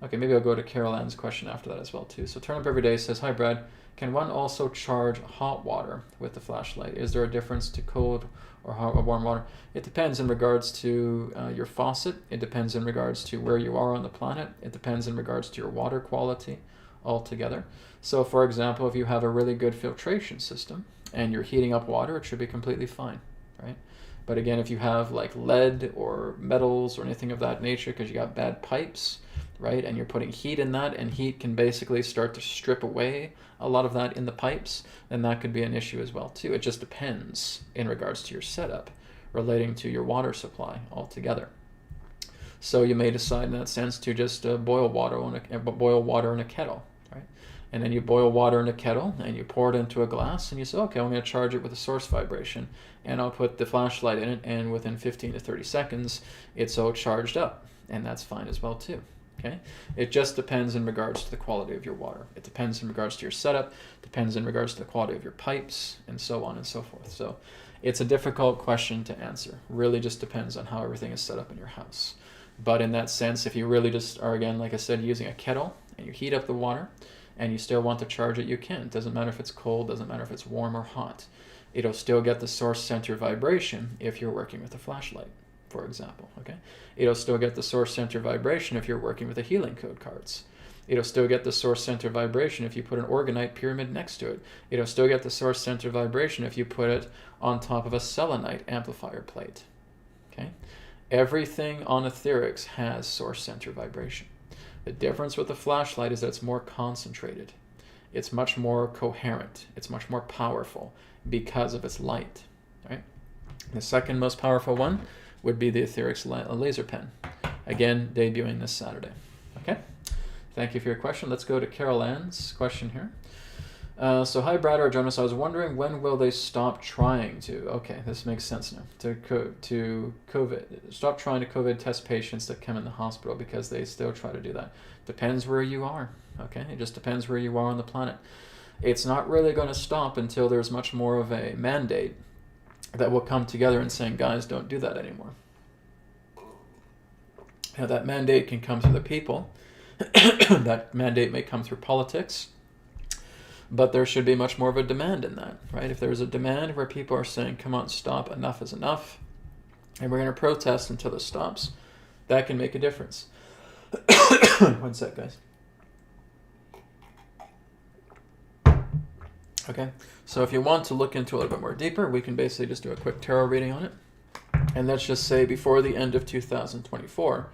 Okay, maybe I'll go to Carol Ann's question after that as well too. So Turn Up Every Day says, hi Brad, can one also charge hot water with the flashlight? Is there a difference to cold or hot or warm water? It depends in regards to your faucet. It depends in regards to where you are on the planet. It depends in regards to your water quality altogether. So for example, if you have a really good filtration system and you're heating up water, it should be completely fine, right? But again, if you have like lead or metals or anything of that nature because you got bad pipes, right, and you're putting heat in that, and heat can basically start to strip away a lot of that in the pipes, then that could be an issue as well too. It just depends in regards to your setup relating to your water supply altogether. So you may decide in that sense to just boil water in a kettle, right? And then you boil water in a kettle and you pour it into a glass and you say, okay, I'm going to charge it with a source vibration, and I'll put the flashlight in it, and within 15 to 30 seconds it's all charged up, and that's fine as well too. Okay? It just depends in regards to the quality of your water. It depends in regards to your setup, depends in regards to the quality of your pipes, and so on and so forth. So it's a difficult question to answer. Really just depends on how everything is set up in your house. But in that sense, if you really just are, again, like I said, using a kettle and you heat up the water and you still want to charge it, you can. It doesn't matter if it's cold, doesn't matter if it's warm or hot. It'll still get the source center vibration if you're working with a flashlight, for example, okay? It'll still get the source center vibration if you're working with the healing code cards. It'll still get the source center vibration if you put an organite pyramid next to it. It'll still get the source center vibration if you put it on top of a selenite amplifier plate, okay? Everything on etherics has source center vibration. The difference with the flashlight is that it's more concentrated. It's much more coherent. It's much more powerful because of its light, right? The second most powerful one would be the Etherics laser pen. Again, debuting this Saturday. Okay? Thank you for your question. Let's go to Carol Ann's question here. So, hi Brad or Jonas, I was wondering when will they stop trying to, okay, this makes sense now, stop trying to COVID test patients that come in the hospital, because they still try to do that. Depends where you are, okay? It just depends where you are on the planet. It's not really going to stop until there's much more of a mandate that will come together and saying, guys, don't do that anymore. Now, that mandate can come through the people. That mandate may come through politics. But there should be much more of a demand in that, right? If there's a demand where people are saying, come on, stop, enough is enough, and we're going to protest until this stops, that can make a difference. One sec, guys. Okay, so if you want to look into it a little bit more deeper, we can basically just do a quick tarot reading on it. And let's just say before the end of 2024,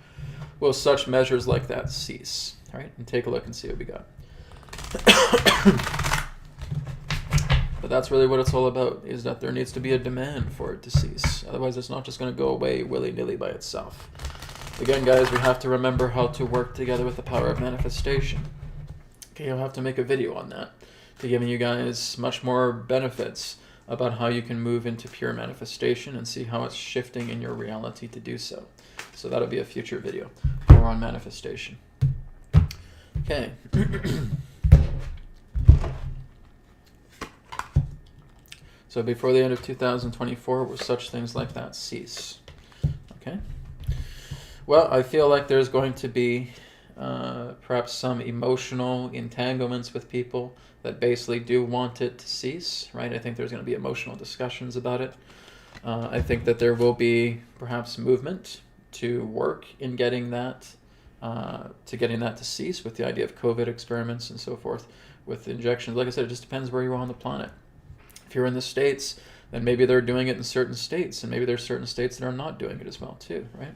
will such measures like that cease? All right, and take a look and see what we got. But that's really what it's all about, is that there needs to be a demand for it to cease. Otherwise, it's not just going to go away willy-nilly by itself. Again, guys, we have to remember how to work together with the power of manifestation. Okay, I'll have to make a video on that to give you guys much more benefits about how you can move into pure manifestation and see how it's shifting in your reality to do so. So that'll be a future video, more on manifestation. Okay. So before the end of 2024, will such things like that cease? Okay. Well, I feel like there's going to be perhaps some emotional entanglements with people that basically do want it to cease, right? I think there's going to be emotional discussions about it. I think that there will be perhaps movement to work in getting that to cease, with the idea of COVID experiments and so forth, with injections. Like I said, it just depends where you are on the planet. If you're in the States, then maybe they're doing it in certain states, and maybe there's certain states that are not doing it as well too, right?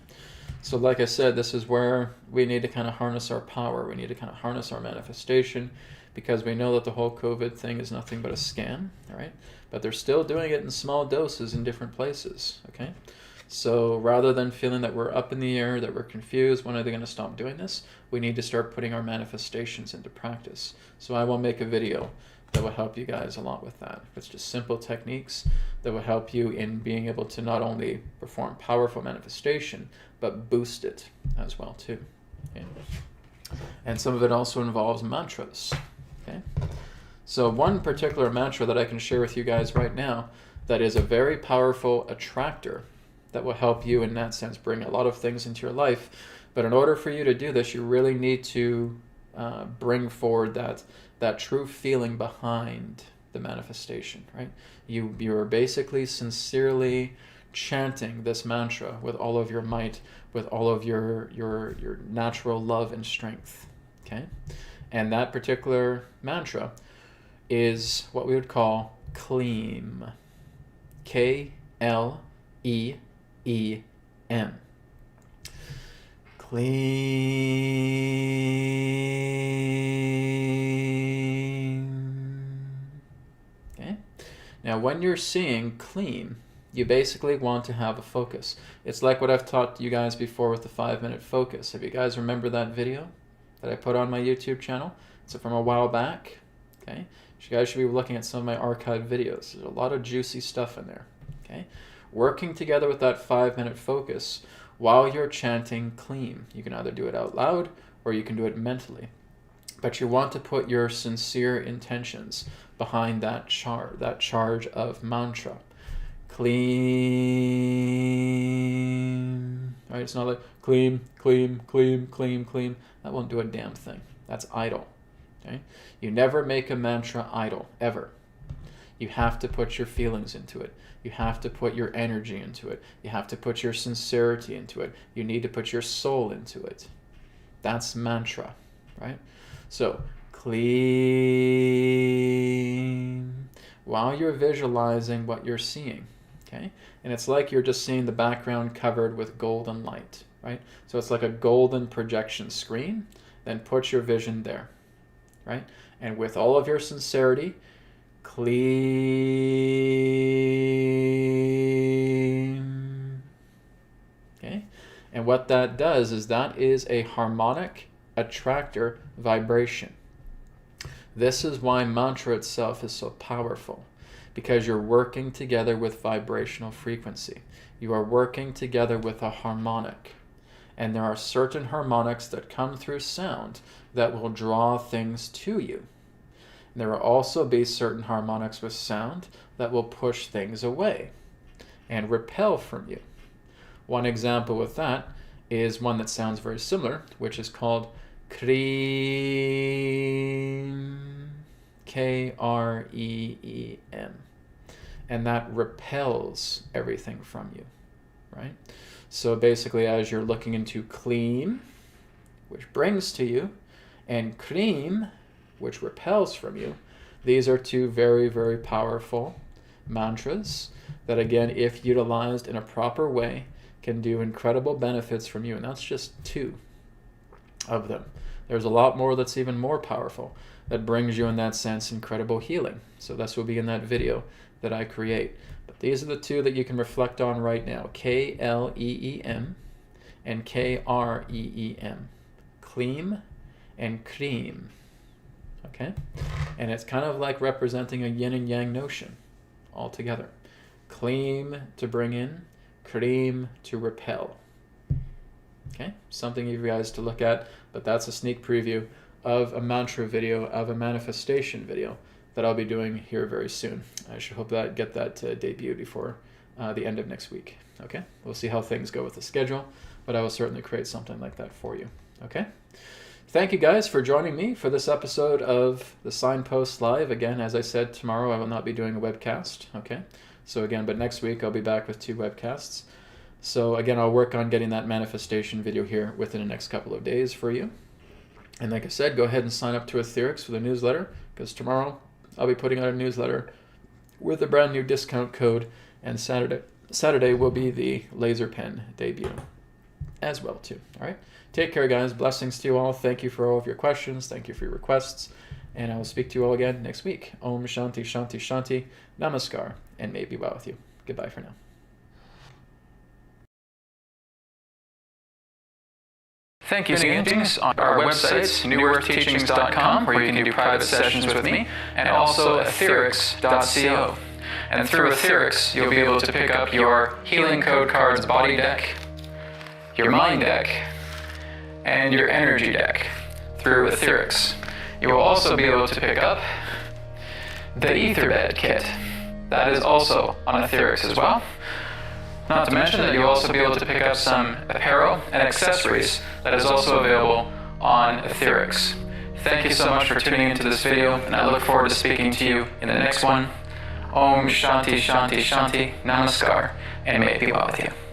So like I said, this is where we need to kind of harness our power. We need to kind of harness our manifestation, because we know that the whole COVID thing is nothing but a scam, all right? But they're still doing it in small doses in different places, okay? So rather than feeling that we're up in the air, that we're confused, when are they going to stop doing this, we need to start putting our manifestations into practice. So I will make a video that will help you guys a lot with that. It's just simple techniques that will help you in being able to not only perform powerful manifestation, but boost it as well too. Okay? And some of it also involves mantras. Okay? So one particular mantra that I can share with you guys right now that is a very powerful attractor that will help you in that sense bring a lot of things into your life. But in order for you to do this, you really need to bring forward that true feeling behind the manifestation, right? You're basically sincerely chanting this mantra with all of your might, with all of your natural love and strength, okay? And that particular mantra is what we would call Kleem. K-L-E-E-M. Clean. Okay? Now, when you're seeing clean, you basically want to have a focus. It's like what I've taught you guys before with the 5-minute focus. If you guys remember that video that I put on my YouTube channel, it's from a while back. Okay? You guys should be looking at some of my archived videos. There's a lot of juicy stuff in there. Okay? Working together with that 5-minute focus while you're chanting clean. You can either do it out loud or you can do it mentally. But you want to put your sincere intentions behind that charge of mantra. Clean. Right? It's not like clean, clean, clean, clean, clean. That won't do a damn thing. That's idle. Okay? You never make a mantra idle, ever. You have to put your feelings into it. You have to put your energy into it. You have to put your sincerity into it. You need to put your soul into it. That's mantra, right? So, clean, while you're visualizing what you're seeing, okay? And it's like you're just seeing the background covered with golden light, right? So it's like a golden projection screen. Then put your vision there, right? And with all of your sincerity, clean. Okay? And what that does is that is a harmonic attractor vibration. This is why mantra itself is so powerful, because you're working together with vibrational frequency. You are working together with a harmonic. And there are certain harmonics that come through sound that will draw things to you. There will also be certain harmonics with sound that will push things away and repel from you. One example with that is one that sounds very similar, which is called Kreem. K-R-E-E-M. And that repels everything from you, right? So basically, as you're looking into clean, which brings to you, and cream, which repels from you, these are two very, very powerful mantras that, again, if utilized in a proper way, can do incredible benefits from you. And that's just 2 of them. There's a lot more that's even more powerful that brings you, in that sense, incredible healing. So this will be in that video that I create. But these are the 2 that you can reflect on right now. K-L-E-E-M and K-R-E-E-M. Kleem and cream. Okay? And it's kind of like representing a yin and yang notion all together. Kleem to bring in, cream to repel. Okay? Something for you guys to look at, but that's a sneak preview of a mantra video, of a manifestation video that I'll be doing here very soon. I should hope that get that debuted before the end of next week. Okay? We'll see how things go with the schedule, but I will certainly create something like that for you. Okay? Thank you guys for joining me for this episode of the Signposts Live. Again, as I said, tomorrow I will not be doing a webcast. Okay? So again, but next week I'll be back with 2 webcasts. So again, I'll work on getting that manifestation video here within the next couple of days for you. And like I said, go ahead and sign up to Etherics for the newsletter, because tomorrow I'll be putting out a newsletter with a brand new discount code, and Saturday will be the laser pen debut as well too. All right. Take care, guys. Blessings to you all. Thank you for all of your questions. Thank you for your requests. And I will speak to you all again next week. Om Shanti Shanti Shanti. Namaskar. And may it be well with you. Goodbye for now. Thank you for joining us on our websites, newearthteachings.com, where you can do private sessions with me, and also etherics.co. And through Etherics, you'll be able to pick up your Healing Code Cards body deck, your mind deck, and your energy deck through Etherics. You will also be able to pick up the Etherbed kit. That is also on Etherics as well. Not to mention that you'll also be able to pick up some apparel and accessories that is also available on Etherics. Thank you so much for tuning into this video, and I look forward to speaking to you in the next one. Om Shanti Shanti Shanti. Namaskar, and may it be well with you.